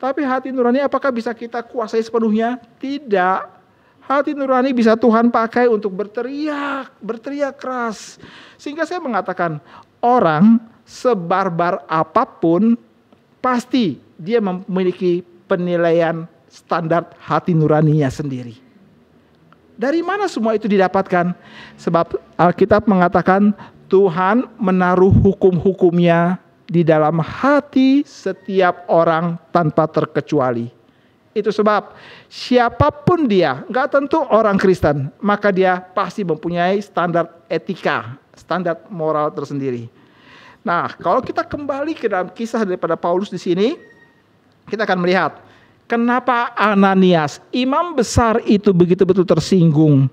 Tapi hati nurani apakah bisa kita kuasai sepenuhnya? Tidak. Hati nurani bisa Tuhan pakai untuk berteriak keras. Sehingga saya mengatakan, orang sebarbar apapun, pasti dia memiliki penilaian standar hati nuraninya sendiri. Dari mana semua itu didapatkan? Sebab Alkitab mengatakan, Tuhan menaruh hukum-hukumnya di dalam hati setiap orang tanpa terkecuali. Itu sebab siapapun dia, gak tentu orang Kristen, maka dia pasti mempunyai standar etika, standar moral tersendiri. Nah, kalau kita kembali ke dalam kisah daripada Paulus di sini, kita akan melihat kenapa Ananias, imam besar itu begitu-betul tersinggung.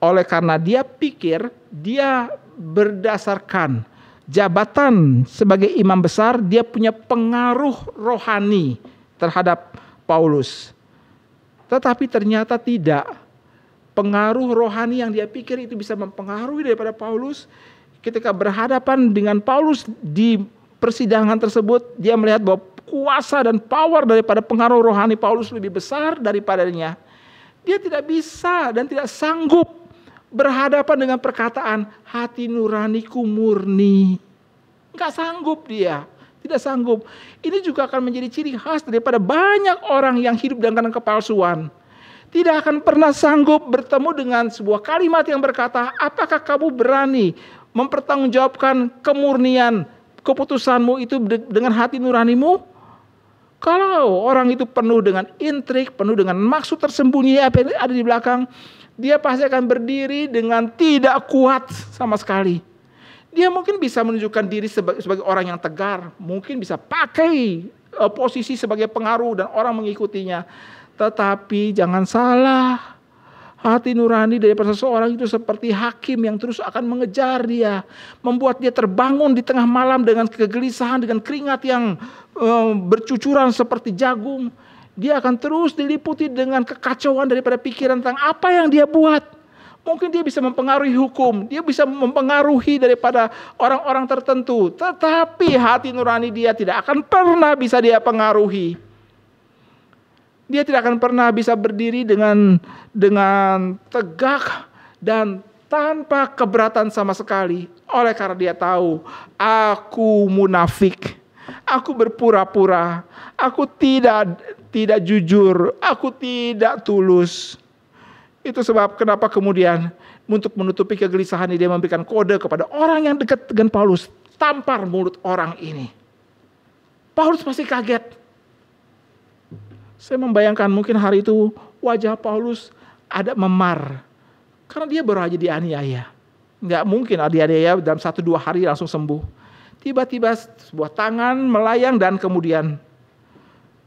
Oleh karena dia pikir dia berdasarkan jabatan sebagai imam besar, dia punya pengaruh rohani terhadap Paulus. Tetapi ternyata tidak. Pengaruh rohani yang dia pikir itu bisa mempengaruhi daripada Paulus. Ketika berhadapan dengan Paulus di persidangan tersebut, dia melihat bahwa kuasa dan power daripada pengaruh rohani Paulus lebih besar daripadanya. Dia tidak bisa dan tidak sanggup berhadapan dengan perkataan hati nuraniku murni. Enggak sanggup dia. Tidak sanggup. Ini juga akan menjadi ciri khas daripada banyak orang yang hidup dengan kepalsuan. Tidak akan pernah sanggup bertemu dengan sebuah kalimat yang berkata, apakah kamu berani mempertanggungjawabkan kemurnian keputusanmu itu dengan hati nuranimu? Kalau orang itu penuh dengan intrik, penuh dengan maksud tersembunyi apa yang ada di belakang, dia pasti akan berdiri dengan tidak kuat sama sekali. Dia mungkin bisa menunjukkan diri sebagai orang yang tegar, mungkin bisa pakai posisi sebagai pengaruh dan orang mengikutinya. Tetapi jangan salah, hati nurani daripada seseorang itu seperti hakim yang terus akan mengejar dia, membuat dia terbangun di tengah malam dengan kegelisahan, dengan keringat yang bercucuran seperti jagung. Dia akan terus diliputi dengan kekacauan daripada pikiran tentang apa yang dia buat. Mungkin dia bisa mempengaruhi hukum, dia bisa mempengaruhi daripada orang-orang tertentu. Tetapi hati nurani dia tidak akan pernah bisa dia pengaruhi. Dia tidak akan pernah bisa berdiri dengan tegak dan tanpa keberatan sama sekali. Oleh karena dia tahu, aku munafik, aku berpura-pura, aku tidak jujur, aku tidak tulus. Itu sebab kenapa kemudian untuk menutupi kegelisahan ini dia memberikan kode kepada orang yang dekat dengan Paulus. Tampar mulut orang ini. Paulus pasti kaget. Saya membayangkan mungkin hari itu wajah Paulus ada memar. Karena dia baru aja dianiaya. Nggak mungkin dia dalam 1-2 hari langsung sembuh. Tiba-tiba sebuah tangan melayang dan kemudian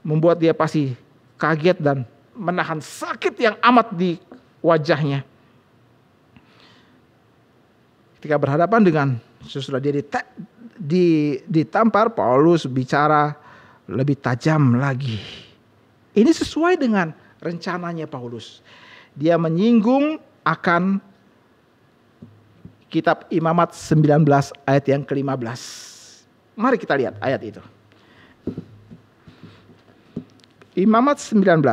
membuat dia pasti kaget dan menahan sakit yang amat di wajahnya. Ketika berhadapan dengan sesudah dia ditampar, Paulus bicara lebih tajam lagi. Ini sesuai dengan rencananya Paulus. Dia menyinggung akan kitab Imamat 19 ayat yang ke-15. Mari kita lihat ayat itu. Imamat 19.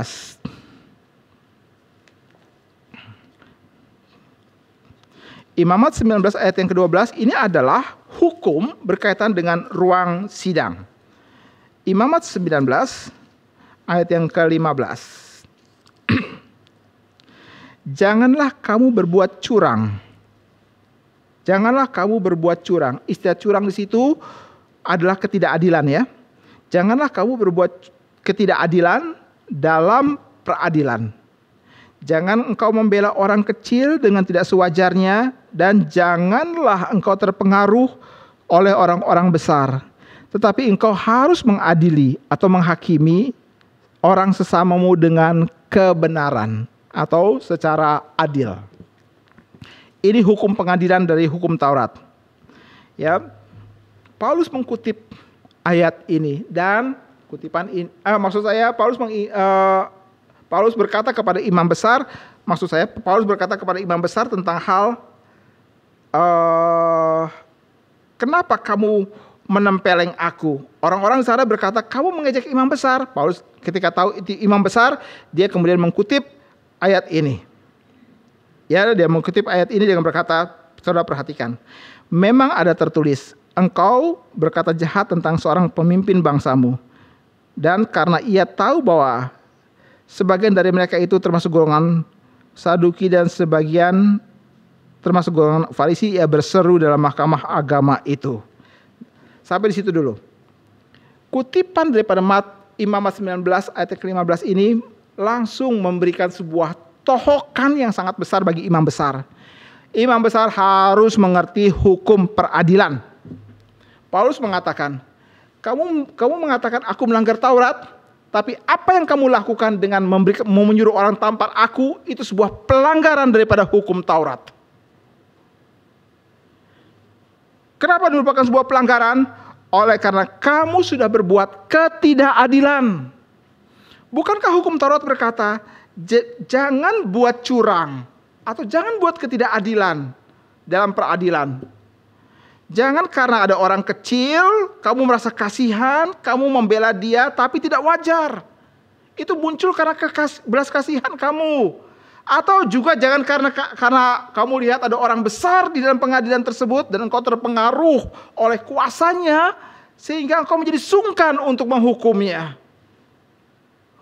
Imamat 19 ayat yang ke-12 ini adalah hukum berkaitan dengan ruang sidang. Imamat 19 ayat yang ke-15. Janganlah kamu berbuat curang. Janganlah kamu berbuat curang. Istilah curang di situ adalah ketidakadilan ya. Janganlah kamu berbuat ketidakadilan dalam peradilan. Jangan engkau membela orang kecil dengan tidak sewajarnya, dan janganlah engkau terpengaruh oleh orang-orang besar. Tetapi engkau harus mengadili atau menghakimi orang sesamamu dengan kebenaran atau secara adil. Ini hukum pengadilan dari hukum Taurat. Ya, Paulus mengutip ayat ini dan kutipan ini. Paulus berkata kepada imam besar, Paulus berkata kepada imam besar tentang hal kenapa kamu menempeleng aku? Orang-orang sana berkata, kamu mengejek imam besar. Paulus ketika tahu itu imam besar, dia kemudian mengutip ayat ini. Ya, dia mengutip ayat ini dengan berkata, saudara perhatikan, memang ada tertulis, engkau berkata jahat tentang seorang pemimpin bangsamu, dan karena ia tahu bahwa sebagian dari mereka itu termasuk golongan Saduki dan sebagian termasuk golongan Farisi, ia berseru dalam mahkamah agama itu. Sampai di situ dulu. Kutipan daripada Imamat 19 ayat ke-15 ini langsung memberikan sebuah tohokan yang sangat besar bagi imam besar. Imam besar harus mengerti hukum peradilan. Paulus mengatakan, kamu mengatakan aku melanggar Taurat, tapi apa yang kamu lakukan dengan menyuruh orang tampar aku, itu sebuah pelanggaran daripada hukum Taurat. Kenapa merupakan sebuah pelanggaran? Oleh karena kamu sudah berbuat ketidakadilan. Bukankah hukum Taurat berkata, jangan buat curang atau jangan buat ketidakadilan dalam peradilan. Jangan karena ada orang kecil, kamu merasa kasihan, kamu membela dia, tapi tidak wajar. Itu muncul karena belas kasihan kamu. Atau juga jangan karena kamu lihat ada orang besar di dalam pengadilan tersebut, dan engkau terpengaruh oleh kuasanya, sehingga engkau menjadi sungkan untuk menghukumnya.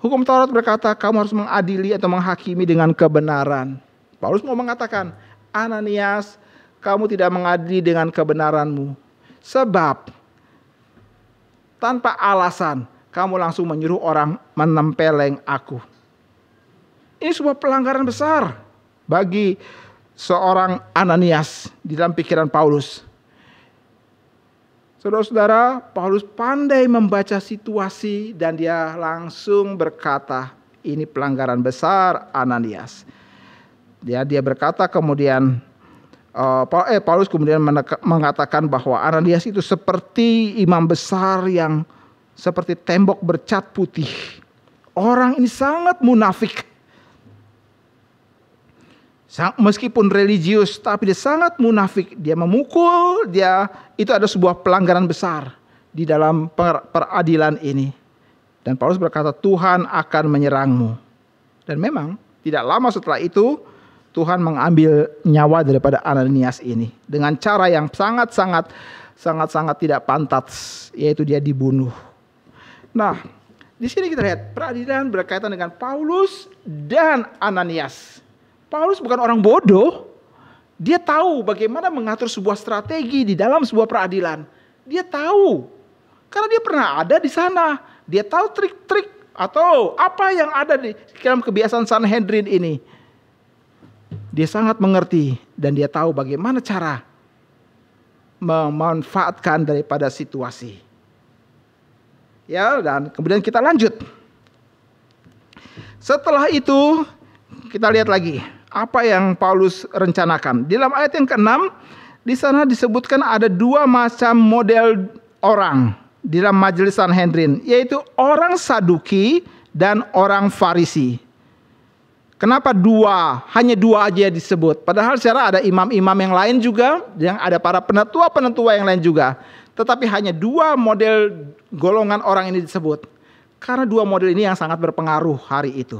Hukum Taurat berkata, kamu harus mengadili atau menghakimi dengan kebenaran. Paulus mau mengatakan, Ananias, kamu tidak mengadili dengan kebenaranmu. Sebab tanpa alasan kamu langsung menyuruh orang menempeleng aku. Ini sebuah pelanggaran besar bagi seorang Ananias di dalam pikiran Paulus. Saudara-saudara, Paulus pandai membaca situasi dan dia langsung berkata, ini pelanggaran besar Ananias. Dia berkata kemudian, Paulus kemudian mengatakan bahwa Ananias itu seperti imam besar yang seperti tembok bercat putih. Orang ini sangat munafik. Meskipun religius, tapi dia sangat munafik. Dia memukul, itu ada sebuah pelanggaran besar di dalam peradilan ini. Dan Paulus berkata, Tuhan akan menyerangmu. Dan memang tidak lama setelah itu, Tuhan mengambil nyawa daripada Ananias ini dengan cara yang sangat tidak pantas, yaitu dia dibunuh. Nah, di sini kita lihat peradilan berkaitan dengan Paulus dan Ananias. Paulus bukan orang bodoh. Dia tahu bagaimana mengatur sebuah strategi di dalam sebuah peradilan. Dia tahu karena dia pernah ada di sana. Dia tahu trik-trik atau apa yang ada di dalam kebiasaan Sanhedrin ini. Dia sangat mengerti dan dia tahu bagaimana cara memanfaatkan daripada situasi. Ya, dan kemudian kita lanjut. Setelah itu kita lihat lagi apa yang Paulus rencanakan. Di dalam ayat yang ke-6 di sana disebutkan ada dua macam model orang di dalam majelis Sanhedrin, yaitu orang Saduki dan orang Farisi. Kenapa dua? Hanya dua aja disebut. Padahal secara ada imam-imam yang lain juga, yang ada para penatua-penatua yang lain juga. Tetapi hanya dua model golongan orang ini disebut. Karena dua model ini yang sangat berpengaruh hari itu.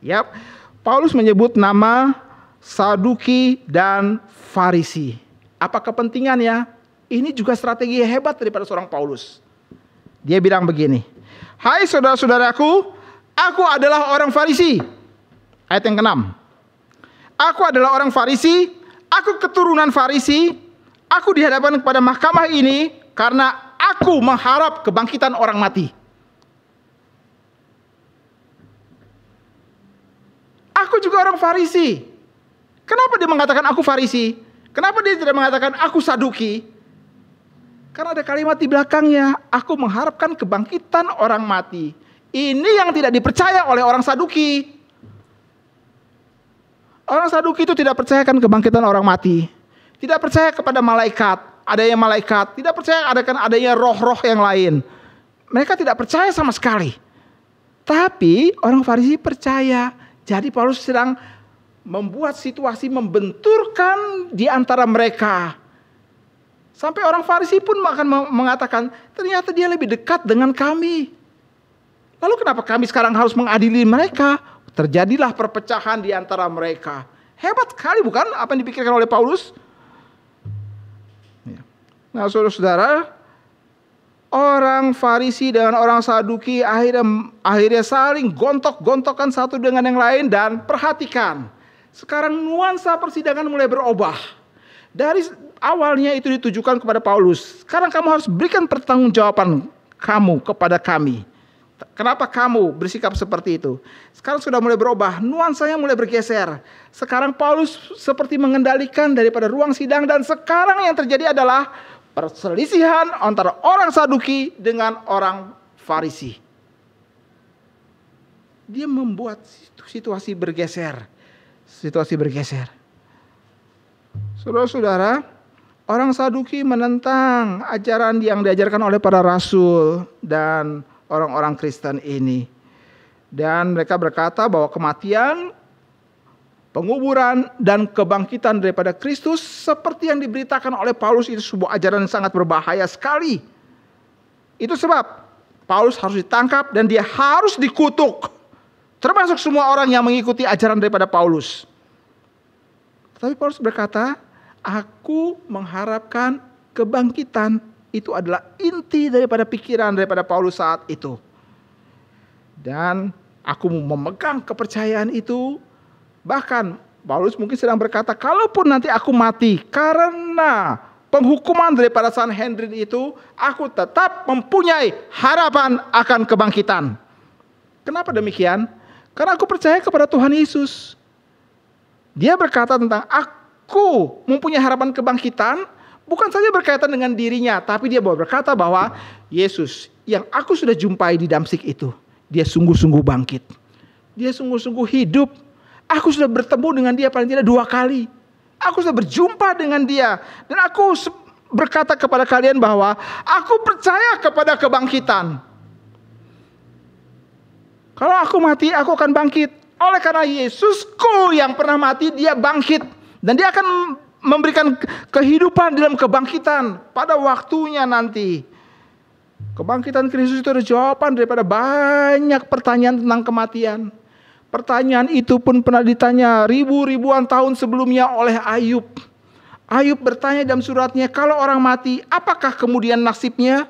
Yap, Paulus menyebut nama Saduki dan Farisi. Apa kepentingannya? Ini juga strategi hebat daripada seorang Paulus. Dia bilang begini, "Hai saudara-saudaraku, aku adalah orang Farisi." Ayat yang ke-6. "Aku adalah orang Farisi, aku keturunan Farisi, aku dihadapkan kepada mahkamah ini karena aku mengharap kebangkitan orang mati." Aku juga orang Farisi. Kenapa dia mengatakan aku Farisi? Kenapa dia tidak mengatakan aku Saduki? Karena ada kalimat di belakangnya, aku mengharapkan kebangkitan orang mati. Ini yang tidak dipercaya oleh orang Saduki. Orang Saduki itu tidak percayakan kebangkitan orang mati. Tidak percaya kepada malaikat, adanya malaikat. Tidak percaya adanya roh-roh yang lain. Mereka tidak percaya sama sekali. Tapi orang Farisi percaya. Jadi Paulus sedang membuat situasi membenturkan di antara mereka. Sampai orang Farisi pun akan mengatakan, ternyata dia lebih dekat dengan kami. Lalu kenapa kami sekarang harus mengadili mereka? Terjadilah perpecahan di antara mereka. Hebat sekali bukan apa yang dipikirkan oleh Paulus? Nah saudara-saudara, orang Farisi dengan orang Saduki akhirnya saling gontok-gontokan satu dengan yang lain. Dan perhatikan, sekarang nuansa persidangan mulai berubah. Dari awalnya itu ditujukan kepada Paulus. Sekarang kamu harus berikan pertanggungjawaban kamu kepada kami. Kenapa kamu bersikap seperti itu? Sekarang sudah mulai berubah, nuansanya mulai bergeser. Sekarang Paulus seperti mengendalikan daripada ruang sidang. Dan sekarang yang terjadi adalah perselisihan antara orang Saduki dengan orang Farisi. Dia membuat situasi bergeser. Saudara-saudara, orang Saduki menentang ajaran yang diajarkan oleh para rasul dan orang-orang Kristen ini. Dan mereka berkata bahwa kematian, penguburan, dan kebangkitan daripada Kristus seperti yang diberitakan oleh Paulus itu sebuah ajaran yang sangat berbahaya sekali. Itu sebab Paulus harus ditangkap dan dia harus dikutuk. Termasuk semua orang yang mengikuti ajaran daripada Paulus. Tapi Paulus berkata, aku mengharapkan kebangkitan. Itu adalah inti daripada pikiran daripada Paulus saat itu. Dan aku memegang kepercayaan itu. Bahkan Paulus mungkin sedang berkata, kalaupun nanti aku mati karena penghukuman daripada Sanhedrin itu, aku tetap mempunyai harapan akan kebangkitan. Kenapa demikian? Karena aku percaya kepada Tuhan Yesus. Dia berkata tentang aku mempunyai harapan kebangkitan, bukan saja berkaitan dengan dirinya, tapi dia berkata bahwa Yesus yang aku sudah jumpai di Damsyik itu, dia sungguh-sungguh bangkit. Dia sungguh-sungguh hidup. Aku sudah bertemu dengan dia paling tidak 2 kali. Aku sudah berjumpa dengan dia. Dan aku berkata kepada kalian bahwa aku percaya kepada kebangkitan. Kalau aku mati, aku akan bangkit. Oleh karena Yesusku yang pernah mati, dia bangkit. Dan dia akan memberikan kehidupan dalam kebangkitan pada waktunya nanti. Kebangkitan Kristus itu adalah jawaban daripada banyak pertanyaan tentang kematian. Pertanyaan itu pun pernah ditanya ribuan tahun sebelumnya oleh Ayub. Ayub bertanya dalam suratnya, kalau orang mati, apakah kemudian nasibnya?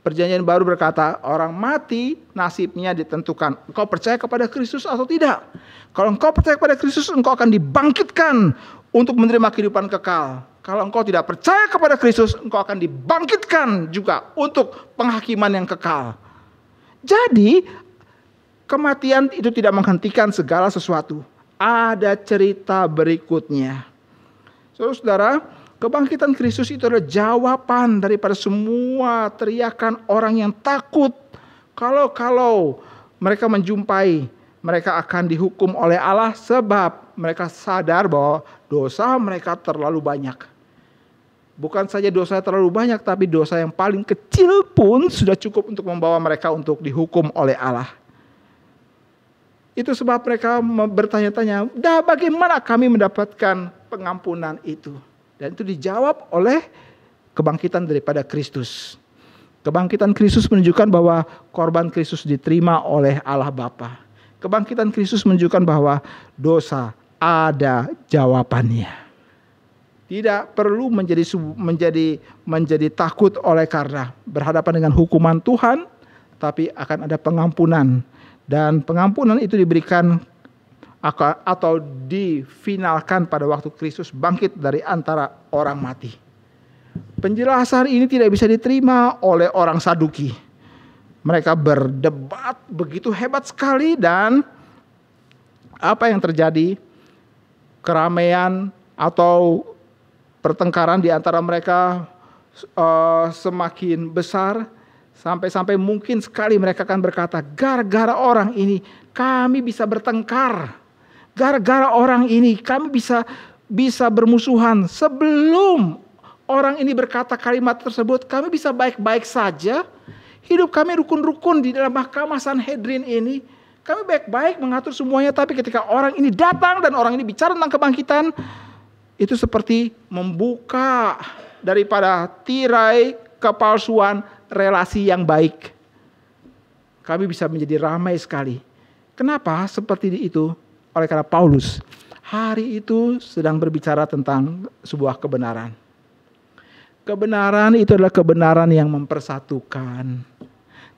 Perjanjian Baru berkata, orang mati nasibnya ditentukan. Engkau percaya kepada Kristus atau tidak? Kalau engkau percaya kepada Kristus, engkau akan dibangkitkan untuk menerima kehidupan kekal. Kalau engkau tidak percaya kepada Kristus, engkau akan dibangkitkan juga untuk penghakiman yang kekal. Jadi, kematian itu tidak menghentikan segala sesuatu. Ada cerita berikutnya. Saudara-saudara, kebangkitan Kristus itu adalah jawaban daripada semua teriakan orang yang takut. Kalau mereka menjumpai, mereka akan dihukum oleh Allah sebab mereka sadar bahwa dosa mereka terlalu banyak. Bukan saja dosa terlalu banyak, tapi dosa yang paling kecil pun sudah cukup untuk membawa mereka untuk dihukum oleh Allah. Itu sebab mereka bertanya-tanya, bagaimana kami mendapatkan pengampunan itu? Dan itu dijawab oleh kebangkitan daripada Kristus. Kebangkitan Kristus menunjukkan bahwa korban Kristus diterima oleh Allah Bapa. Kebangkitan Kristus menunjukkan bahwa dosa ada jawabannya. Tidak perlu menjadi takut oleh karena berhadapan dengan hukuman Tuhan, tapi akan ada pengampunan. Dan pengampunan itu diberikan atau difinalkan pada waktu Kristus bangkit dari antara orang mati. Penjelasan ini tidak bisa diterima oleh orang Saduki. Mereka berdebat begitu hebat sekali dan apa yang terjadi? Keramaian atau pertengkaran di antara mereka semakin besar. Sampai-sampai mungkin sekali mereka akan berkata, gara-gara orang ini kami bisa bertengkar. Gara-gara orang ini kami bisa bermusuhan. Sebelum orang ini berkata kalimat tersebut, kami bisa baik-baik saja. Hidup kami rukun-rukun di dalam mahkamah Sanhedrin ini. Kami baik-baik mengatur semuanya, tapi ketika orang ini datang dan orang ini bicara tentang kebangkitan, itu seperti membuka daripada tirai kepalsuan relasi yang baik. Kami bisa menjadi ramai sekali. Kenapa seperti itu? Oleh karena Paulus hari itu sedang berbicara tentang sebuah kebenaran. Kebenaran itu adalah kebenaran yang mempersatukan.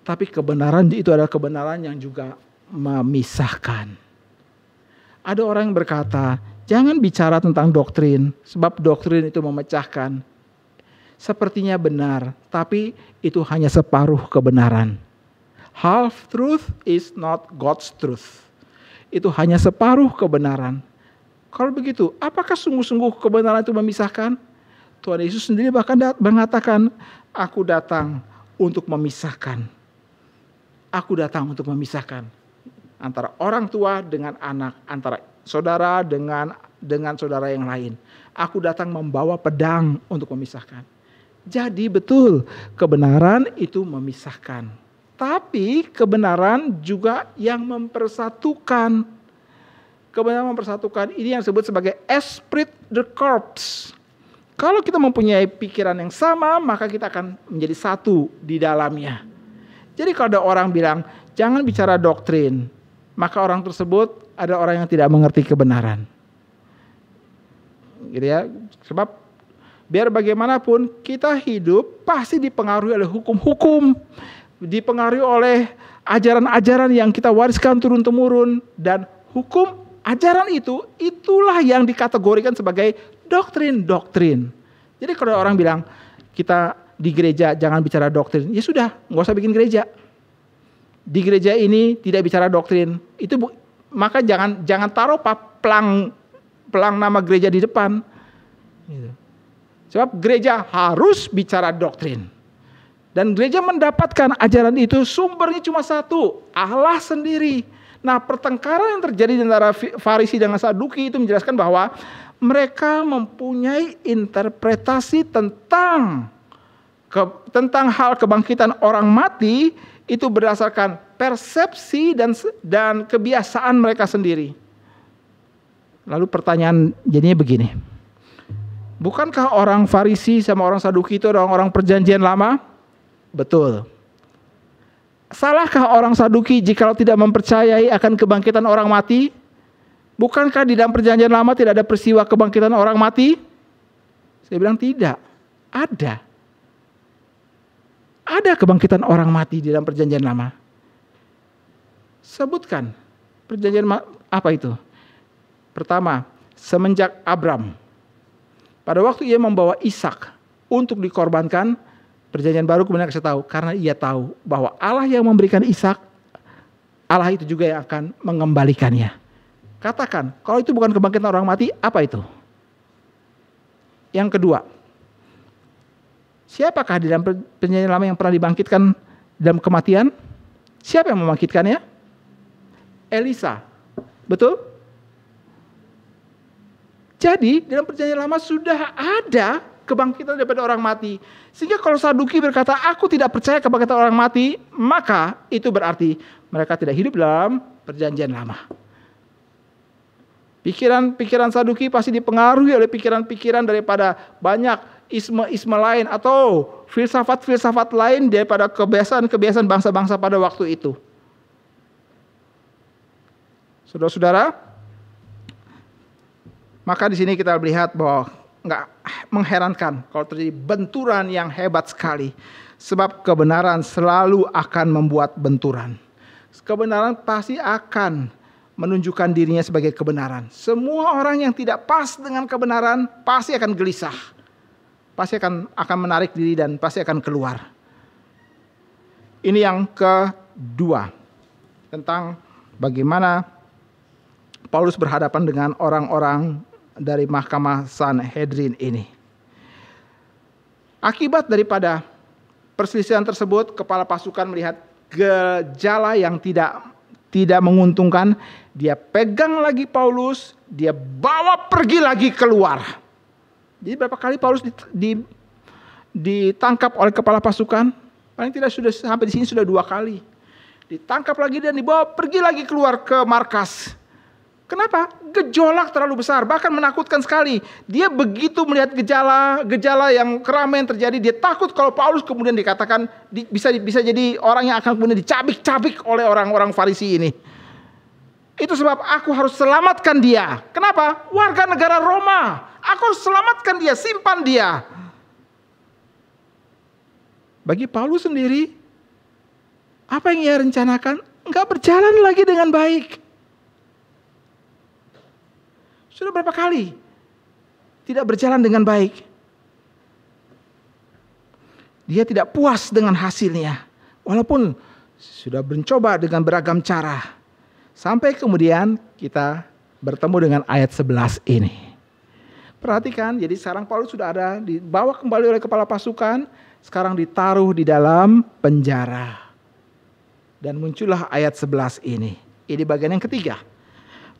Tapi kebenaran itu adalah kebenaran yang juga memisahkan. Ada orang yang berkata, jangan bicara tentang doktrin, sebab doktrin itu memecahkan. Sepertinya benar, tapi itu hanya separuh kebenaran. Half truth is not God's truth. Itu hanya separuh kebenaran. Kalau begitu, apakah sungguh-sungguh kebenaran itu memisahkan? Tuhan Yesus sendiri bahkan mengatakan, aku datang untuk memisahkan. Aku datang untuk memisahkan antara orang tua dengan anak, antara saudara dengan saudara yang lain. Aku datang membawa pedang untuk memisahkan. Jadi betul, kebenaran itu memisahkan. Tapi kebenaran juga yang mempersatukan. Kebenaran mempersatukan ini yang disebut sebagai esprit de corps. Kalau kita mempunyai pikiran yang sama, maka kita akan menjadi satu di dalamnya. Jadi kalau ada orang bilang, jangan bicara doktrin, maka orang tersebut ada orang yang tidak mengerti kebenaran. Gitu ya, sebab biar bagaimanapun kita hidup pasti dipengaruhi oleh hukum-hukum, dipengaruhi oleh ajaran-ajaran yang kita wariskan turun-temurun, dan hukum ajaran itulah yang dikategorikan sebagai doktrin. Jadi kalau orang bilang kita di gereja jangan bicara doktrin, ya sudah, nggak usah bikin gereja. Di gereja ini tidak bicara doktrin, maka jangan taruh pelang nama gereja di depan. Gitu. Sebab gereja harus bicara doktrin. Dan gereja mendapatkan ajaran itu sumbernya cuma satu, Allah sendiri. Nah, pertengkaran yang terjadi di antara Farisi dengan Saduki itu menjelaskan bahwa mereka mempunyai interpretasi tentang hal kebangkitan orang mati itu berdasarkan persepsi dan kebiasaan mereka sendiri. Lalu pertanyaan jadinya begini. Bukankah orang Farisi sama orang Saduki itu orang-orang perjanjian lama? Betul. Salahkah orang Saduki jikalau tidak mempercayai akan kebangkitan orang mati? Bukankah di dalam perjanjian lama tidak ada peristiwa kebangkitan orang mati? Saya bilang tidak. Ada. Ada kebangkitan orang mati di dalam perjanjian lama. Sebutkan perjanjian apa itu? Pertama, semenjak Abram. Pada waktu ia membawa Ishak untuk dikorbankan, perjanjian baru kemudian kasih tahu, karena ia tahu bahwa Allah yang memberikan Ishak, Allah itu juga yang akan mengembalikannya. Katakan, kalau itu bukan kebangkitan orang mati, apa itu? Yang kedua, siapakah di dalam perjanjian lama yang pernah dibangkitkan dalam kematian? Siapa yang membangkitkannya? Elisa. Betul? Jadi dalam perjanjian lama sudah ada kebangkitan daripada orang mati. Sehingga kalau Saduki berkata, aku tidak percaya kebangkitan orang mati, maka itu berarti mereka tidak hidup dalam perjanjian lama. Pikiran Saduki pasti dipengaruhi oleh pikiran-pikiran daripada banyak isme-isme lain atau filsafat-filsafat lain daripada kebiasaan-kebiasaan bangsa-bangsa pada waktu itu. Saudara-saudara, maka di sini kita melihat bahwa nggak mengherankan kalau terjadi benturan yang hebat sekali. Sebab kebenaran selalu akan membuat benturan. Kebenaran pasti akan menunjukkan dirinya sebagai kebenaran. Semua orang yang tidak pas dengan kebenaran pasti akan gelisah. Pasti akan menarik diri dan pasti akan keluar. Ini yang kedua. Tentang bagaimana Paulus berhadapan dengan orang-orang dari Mahkamah Sanhedrin ini. Akibat daripada perselisihan tersebut, kepala pasukan melihat gejala yang tidak menguntungkan. Dia pegang lagi Paulus, dia bawa pergi lagi keluar. Jadi berapa kali Paulus ditangkap oleh kepala pasukan? Paling tidak sudah sampai di sini sudah 2 kali. Ditangkap lagi dan dibawa pergi lagi keluar ke markas. Kenapa? Gejolak terlalu besar, bahkan menakutkan sekali. Dia begitu melihat gejala yang keramaian terjadi, dia takut kalau Paulus kemudian dikatakan bisa jadi orang yang akan kemudian dicabik-cabik oleh orang-orang Farisi ini. Itu sebab aku harus selamatkan dia. Kenapa? Warga negara Roma. Aku harus selamatkan dia, simpan dia. Bagi Paulus sendiri, apa yang ia rencanakan enggak berjalan lagi dengan baik. Sudah berapa kali tidak berjalan dengan baik. Dia tidak puas dengan hasilnya. Walaupun sudah mencoba dengan beragam cara. Sampai kemudian kita bertemu dengan ayat 11 ini. Perhatikan, jadi sekarang Paulus sudah ada, dibawa kembali oleh kepala pasukan. Sekarang ditaruh di dalam penjara. Dan muncullah ayat 11 ini. Ini bagian yang ketiga.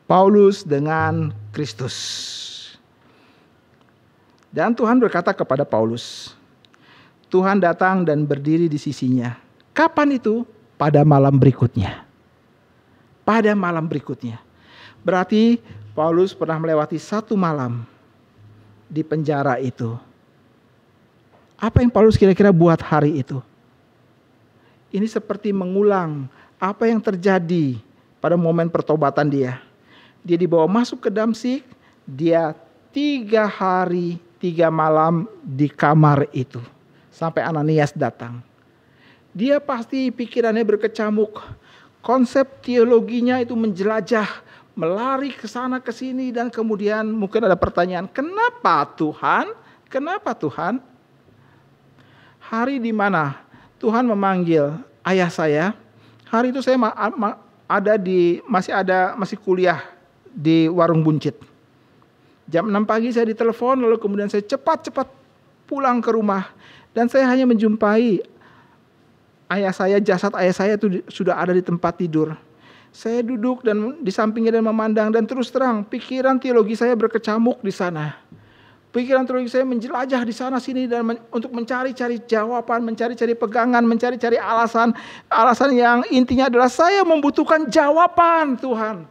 Paulus dengan Kristus. Dan Tuhan berkata kepada Paulus, Tuhan datang dan berdiri di sisinya. Kapan itu? Pada malam berikutnya. Pada malam berikutnya. Berarti Paulus pernah melewati 1 malam di penjara itu. Apa yang Paulus kira-kira buat hari itu? Ini seperti mengulang apa yang terjadi pada momen pertobatan dia. Dia dibawa masuk ke Damsik, dia 3 hari 3 malam di kamar itu. Sampai Ananias datang. Dia pasti pikirannya berkecamuk. Konsep teologinya itu menjelajah, melari ke sana ke sini, dan kemudian mungkin ada pertanyaan, kenapa Tuhan? Kenapa Tuhan? Hari di mana Tuhan memanggil ayah saya, hari itu saya masih kuliah di warung buncit. Jam 6 pagi saya ditelepon, lalu kemudian saya cepat-cepat pulang ke rumah, dan saya hanya menjumpai ayah saya, jasad ayah saya itu sudah ada di tempat tidur. Saya duduk dan di sampingnya dan memandang, dan terus terang pikiran teologi saya berkecamuk di sana. Pikiran teologi saya menjelajah di sana sini dan untuk mencari-cari jawaban, mencari-cari pegangan, mencari-cari alasan yang intinya adalah saya membutuhkan jawaban Tuhan.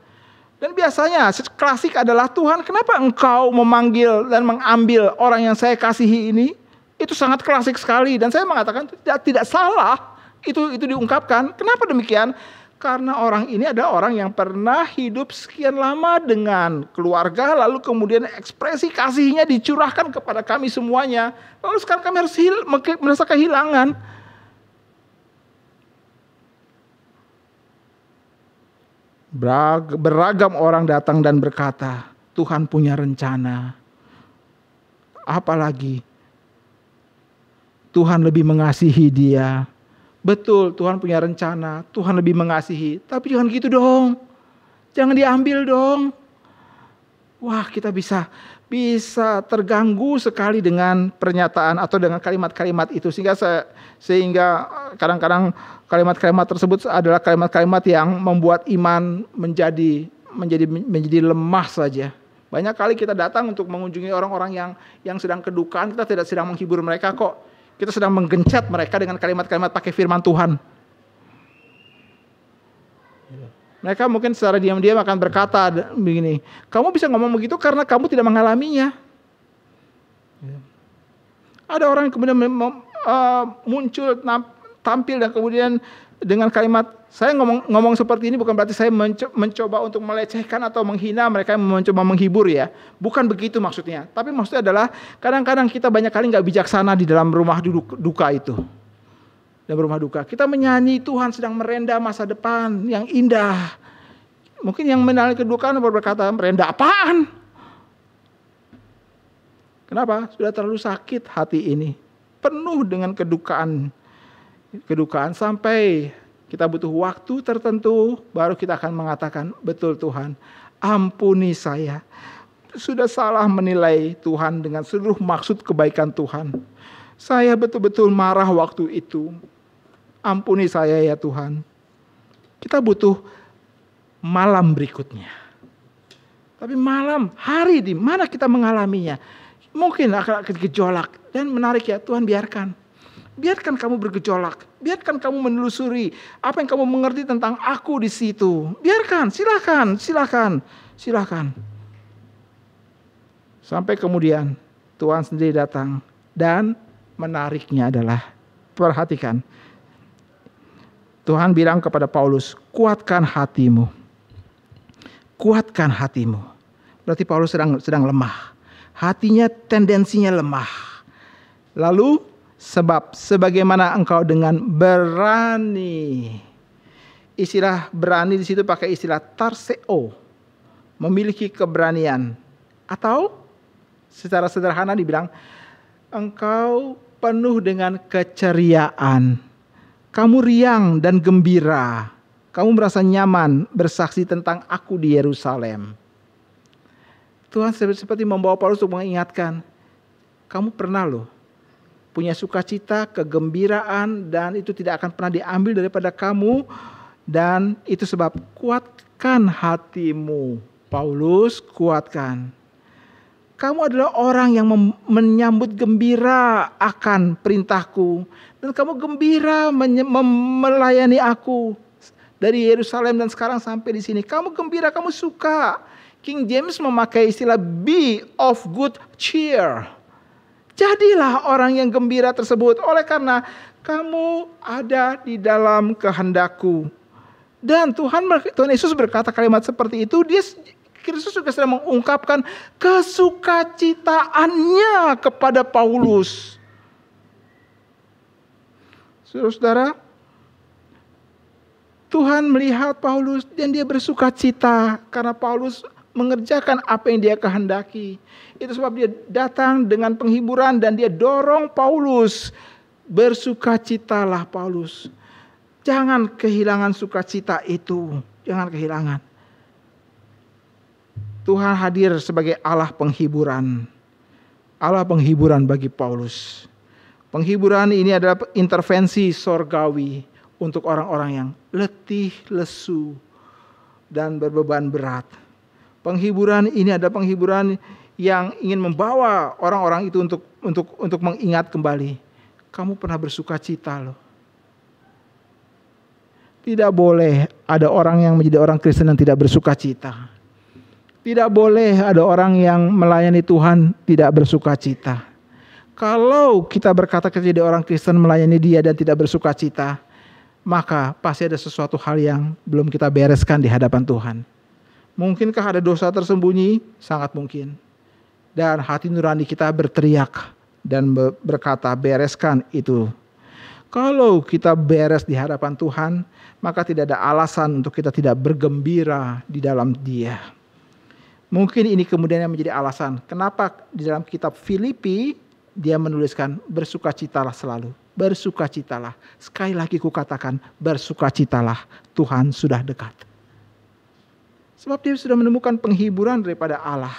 Dan biasanya klasik adalah, Tuhan, kenapa engkau memanggil dan mengambil orang yang saya kasihi ini? Itu sangat klasik sekali, dan saya mengatakan tidak salah. Itu diungkapkan. Kenapa demikian? Karena orang ini adalah orang yang pernah hidup sekian lama dengan keluarga, lalu kemudian ekspresi kasihnya dicurahkan kepada kami semuanya. Lalu sekarang kami harus merasa kehilangan. Beragam orang datang dan berkata, Tuhan punya rencana. Apalagi Tuhan lebih mengasihi dia. Betul, Tuhan punya rencana, Tuhan lebih mengasihi. Tapi jangan gitu dong. Jangan diambil dong. Wah, kita bisa terganggu sekali dengan pernyataan atau dengan kalimat-kalimat itu, sehingga kadang-kadang kalimat-kalimat tersebut adalah kalimat-kalimat yang membuat iman menjadi lemah saja. Banyak kali kita datang untuk mengunjungi orang-orang yang sedang kedukaan, kita tidak sedang menghibur mereka kok. Kita sedang menggencet mereka dengan kalimat-kalimat pakai firman Tuhan. Mereka mungkin secara diam-diam akan berkata begini, kamu bisa ngomong begitu karena kamu tidak mengalaminya. Ada orang yang kemudian muncul, tampil dan kemudian dengan kalimat, saya ngomong seperti ini bukan berarti saya mencoba untuk melecehkan atau menghina mereka yang mencoba menghibur ya. Bukan begitu maksudnya. Tapi maksudnya adalah kadang-kadang kita banyak kali gak bijaksana di dalam rumah duka itu. Dalam rumah duka. Kita menyanyi Tuhan sedang merenda masa depan yang indah. Mungkin yang menalami kedukaan berkata, merenda apaan? Kenapa? Sudah terlalu sakit hati ini. Penuh dengan kedukaan sampai kita butuh waktu tertentu baru kita akan mengatakan, betul Tuhan, ampuni saya. Sudah salah menilai Tuhan dengan seluruh maksud kebaikan Tuhan. Saya betul-betul marah waktu itu. Ampuni saya ya Tuhan. Kita butuh malam berikutnya. Tapi hari di mana kita mengalaminya. Mungkin akan gejolak. Dan menarik ya, Tuhan biarkan. Biarkan kamu bergejolak. Biarkan kamu menelusuri apa yang kamu mengerti tentang aku di situ. Biarkan, silakan. Sampai kemudian Tuhan sendiri datang. Dan menariknya adalah, perhatikan. Tuhan bilang kepada Paulus, kuatkan hatimu. Kuatkan hatimu. Berarti Paulus sedang lemah. Hatinya tendensinya lemah. Lalu, sebab sebagaimana engkau dengan berani. Istilah berani di situ pakai istilah tarseo. Memiliki keberanian. Atau secara sederhana dibilang, engkau penuh dengan keceriaan. Kamu riang dan gembira. Kamu merasa nyaman bersaksi tentang aku di Yerusalem. Tuhan seperti membawa Paulus untuk mengingatkan. Kamu pernah punya sukacita, kegembiraan, dan itu tidak akan pernah diambil daripada kamu. Dan itu sebab kuatkan hatimu. Paulus, kuatkan. Kamu adalah orang yang menyambut gembira akan perintahku. Dan kamu gembira melayani aku. Dari Yerusalem dan sekarang sampai di sini. Kamu gembira, kamu suka. King James memakai istilah be of good cheer. Jadilah orang yang gembira tersebut. Oleh karena kamu ada di dalam kehendakku. Dan Tuhan Yesus berkata kalimat seperti itu. Kristus juga sedang mengungkapkan kesukacitaannya kepada Paulus. Saudara-saudara, Tuhan melihat Paulus dan dia bersukacita karena Paulus mengerjakan apa yang dia kehendaki. Itu sebab dia datang dengan penghiburan dan dia dorong Paulus. Bersukacitalah Paulus. Jangan kehilangan sukacita itu. Jangan kehilangan. Tuhan hadir sebagai Allah penghiburan. Allah penghiburan bagi Paulus. Penghiburan ini adalah intervensi sorgawi untuk orang-orang yang letih, lesu, dan berbeban berat. Penghiburan ini adalah penghiburan yang ingin membawa orang-orang itu untuk mengingat kembali. Kamu pernah bersukacita Tidak boleh ada orang yang menjadi orang Kristen yang tidak bersukacita. Tidak boleh ada orang yang melayani Tuhan tidak bersukacita. Kalau kita berkata kita jadi orang Kristen melayani Dia dan tidak bersukacita, maka pasti ada sesuatu hal yang belum kita bereskan di hadapan Tuhan. Mungkinkah ada dosa tersembunyi? Sangat mungkin. Dan hati nurani kita berteriak dan berkata, bereskan itu. Kalau kita beres di hadapan Tuhan, maka tidak ada alasan untuk kita tidak bergembira di dalam Dia. Mungkin ini kemudian yang menjadi alasan kenapa di dalam kitab Filipi dia menuliskan bersukacitalah selalu. Bersukacitalah. Sekali lagi kukatakan bersukacitalah. Tuhan sudah dekat. Sebab dia sudah menemukan penghiburan daripada Allah.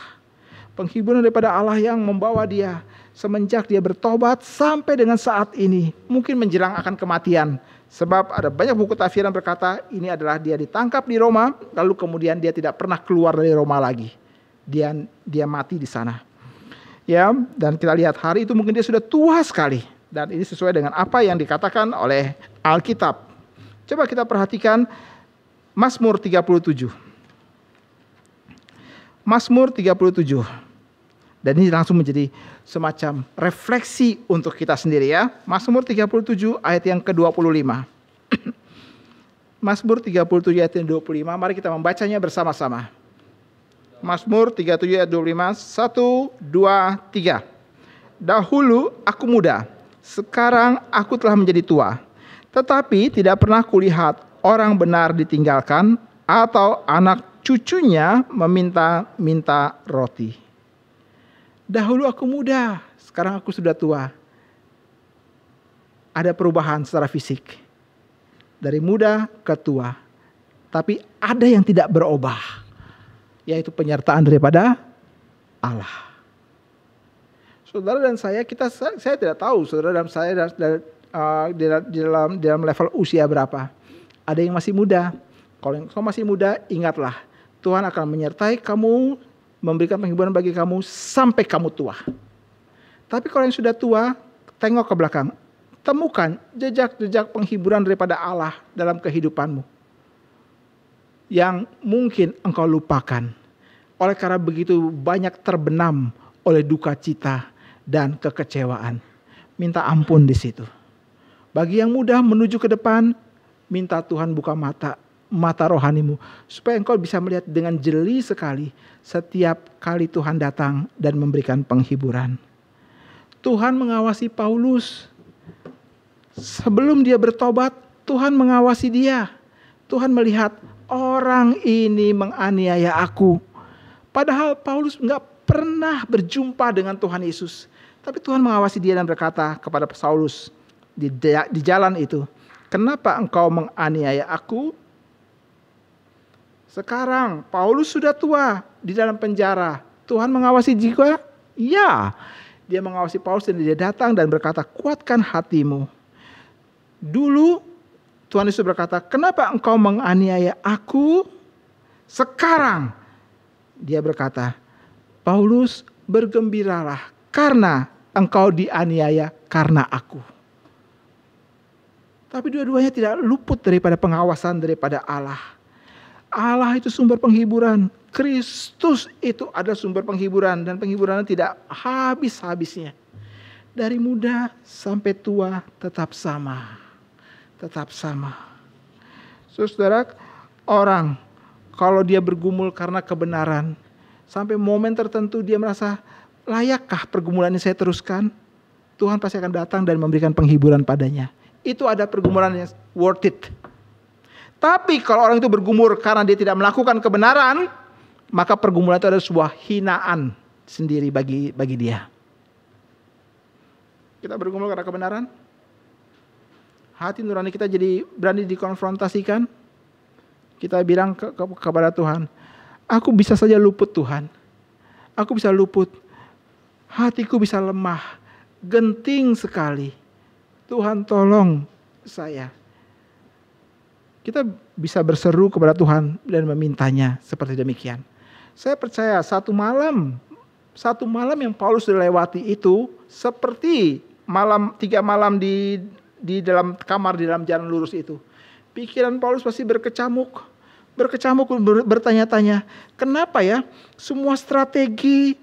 Penghiburan daripada Allah yang membawa dia semenjak dia bertobat sampai dengan saat ini. Mungkin menjelang akan kematian. Sebab ada banyak buku tafsir yang berkata ini adalah dia ditangkap di Roma, lalu kemudian dia tidak pernah keluar dari Roma lagi. Dia mati di sana. Ya, dan kita lihat hari itu mungkin dia sudah tua sekali. Dan ini sesuai dengan apa yang dikatakan oleh Alkitab. Coba kita perhatikan Mazmur 37. Mazmur 37. Dan ini langsung menjadi semacam refleksi untuk kita sendiri ya. Mazmur 37 ayat yang ke-25. Mazmur 37 ayat yang ke-25. Mari kita membacanya bersama-sama. Mazmur 37 ayat 25. 1, 2, 3. Dahulu aku muda, sekarang aku telah menjadi tua. Tetapi tidak pernah kulihat orang benar ditinggalkan atau anak cucunya meminta-minta roti. Dahulu aku muda, sekarang aku sudah tua. Ada perubahan secara fisik. Dari muda ke tua. Tapi ada yang tidak berubah. Yaitu penyertaan daripada Allah. Saudara dan saya tidak tahu saudara dan saya dalam level usia berapa. Ada yang masih muda. Kalau engkau masih muda, ingatlah. Tuhan akan menyertai kamu, memberikan penghiburan bagi kamu sampai kamu tua. Tapi kalau yang sudah tua, tengok ke belakang. Temukan jejak-jejak penghiburan daripada Allah dalam kehidupanmu. Yang mungkin engkau lupakan. Oleh karena begitu banyak terbenam oleh duka cita dan kekecewaan. Minta ampun di situ. Bagi yang mudah menuju ke depan, minta Tuhan buka mata rohanimu, supaya engkau bisa melihat dengan jeli sekali setiap kali Tuhan datang dan memberikan penghiburan. Tuhan mengawasi Paulus. Sebelum dia bertobat, Tuhan mengawasi dia. Tuhan melihat orang ini menganiaya aku. Padahal Paulus enggak pernah berjumpa dengan Tuhan Yesus. Tapi Tuhan mengawasi dia dan berkata kepada Saulus di jalan itu, kenapa engkau menganiaya aku? Sekarang Paulus sudah tua di dalam penjara. Tuhan mengawasi juga? Ya. Dia mengawasi Paulus dan dia datang dan berkata, kuatkan hatimu. Dulu Tuhan Yesus berkata, kenapa engkau menganiaya aku? Sekarang dia berkata, Paulus bergembiralah karena engkau dianiaya karena aku. Tapi dua-duanya tidak luput daripada pengawasan daripada Allah. Allah itu sumber penghiburan. Kristus itu ada sumber penghiburan. Dan penghiburannya tidak habis-habisnya. Dari muda sampai tua tetap sama. Tetap sama. Saudara, orang kalau dia bergumul karena kebenaran. Sampai momen tertentu dia merasa, layakkah pergumulan ini saya teruskan? Tuhan pasti akan datang dan memberikan penghiburan padanya. Itu ada pergumulan yang worth it. Tapi kalau orang itu bergumul karena dia tidak melakukan kebenaran, maka pergumulan itu adalah sebuah hinaan sendiri bagi dia. Kita bergumul karena kebenaran, hati nurani kita jadi berani dikonfrontasikan. Kita bilang kepada Tuhan, aku bisa saja luput Tuhan. Aku bisa luput. Hatiku bisa lemah, genting sekali. Tuhan tolong saya. Kita bisa berseru kepada Tuhan dan memintanya seperti demikian. Saya percaya satu malam yang Paulus dilewati itu seperti 3 malam di dalam kamar di dalam jalan lurus itu. Pikiran Paulus pasti berkecamuk, bertanya-tanya, kenapa ya semua strategi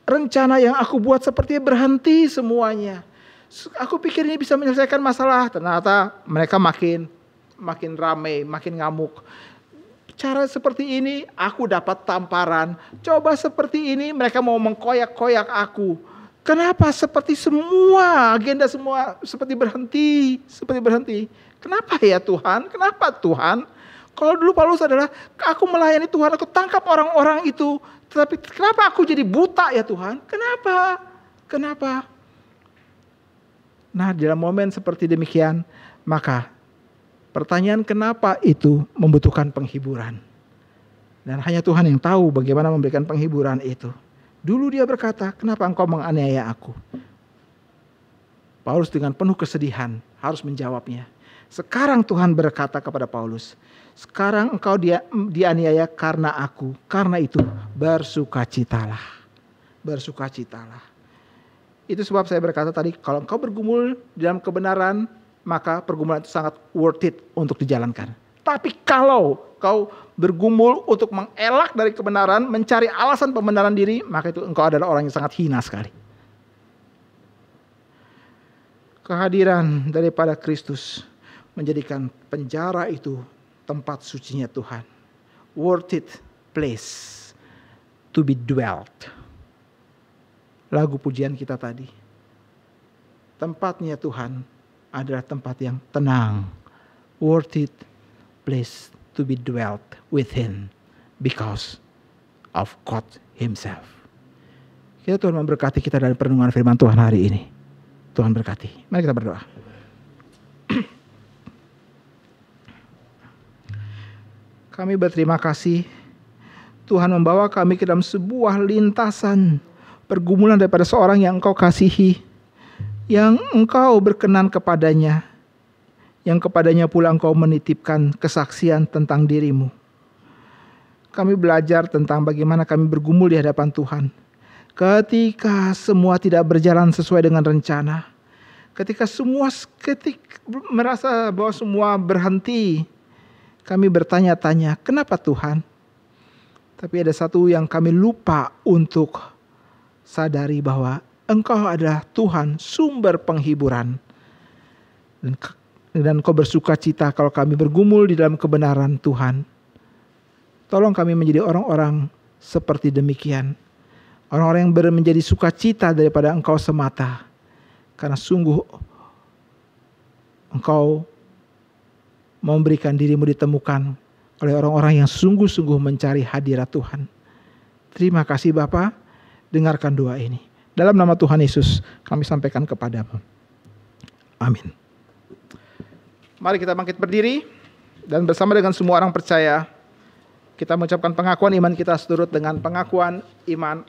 rencana yang aku buat sepertinya berhenti semuanya. Aku pikir ini bisa menyelesaikan masalah, ternyata mereka makin ramai, makin ngamuk. Cara seperti ini aku dapat tamparan. Coba seperti ini mereka mau mengkoyak-koyak aku. Kenapa seperti semua agenda semua seperti berhenti? Kenapa ya Tuhan? Kenapa Tuhan? Kalau dulu Paulus adalah aku melayani Tuhan, aku tangkap orang-orang itu. Tetapi kenapa aku jadi buta ya Tuhan? Kenapa? Nah, dalam momen seperti demikian, maka pertanyaan kenapa itu membutuhkan penghiburan. Dan hanya Tuhan yang tahu bagaimana memberikan penghiburan itu. Dulu dia berkata, kenapa engkau menganiaya aku? Paulus dengan penuh kesedihan harus menjawabnya. Sekarang Tuhan berkata kepada Paulus, sekarang engkau dianiaya karena aku. Karena itu bersukacitalah. Bersukacitalah. Itu sebab saya berkata tadi, kalau engkau bergumul di dalam kebenaran, maka pergumulan itu sangat worth it untuk dijalankan. Tapi kalau kau bergumul untuk mengelak dari kebenaran, mencari alasan pembenaran diri, maka itu engkau adalah orang yang sangat hina sekali. Kehadiran daripada Kristus menjadikan penjara itu tempat sucinya Tuhan. Worth it place to be dwelt. Lagu pujian kita tadi. Tempatnya Tuhan adalah tempat yang tenang. Worth it place to be dwelt within because of God Himself. Kita Tuhan memberkati kita dalam perenungan firman Tuhan hari ini. Tuhan berkati. Mari kita berdoa. Kami berterima kasih Tuhan membawa kami ke dalam sebuah lintasan pergumulan daripada seorang yang Engkau kasihi, yang Engkau berkenan kepadanya, yang kepadanya pula Engkau menitipkan kesaksian tentang dirimu. Kami belajar tentang bagaimana kami bergumul di hadapan Tuhan. Ketika semua tidak berjalan sesuai dengan rencana, ketika merasa bahwa semua berhenti, kami bertanya-tanya, kenapa Tuhan? Tapi ada satu yang kami lupa untuk sadari bahwa Engkau adalah Tuhan, sumber penghiburan. Dan Engkau bersuka cita kalau kami bergumul di dalam kebenaran Tuhan. Tolong kami menjadi orang-orang seperti demikian. Orang-orang yang menjadi sukacita daripada Engkau semata. Karena sungguh Engkau memberikan dirimu ditemukan oleh orang-orang yang sungguh-sungguh mencari hadirat Tuhan. Terima kasih Bapa, dengarkan doa ini. Dalam nama Tuhan Yesus kami sampaikan kepadamu. Amin. Mari kita bangkit berdiri dan bersama dengan semua orang percaya kita mengucapkan pengakuan iman kita seturut dengan pengakuan iman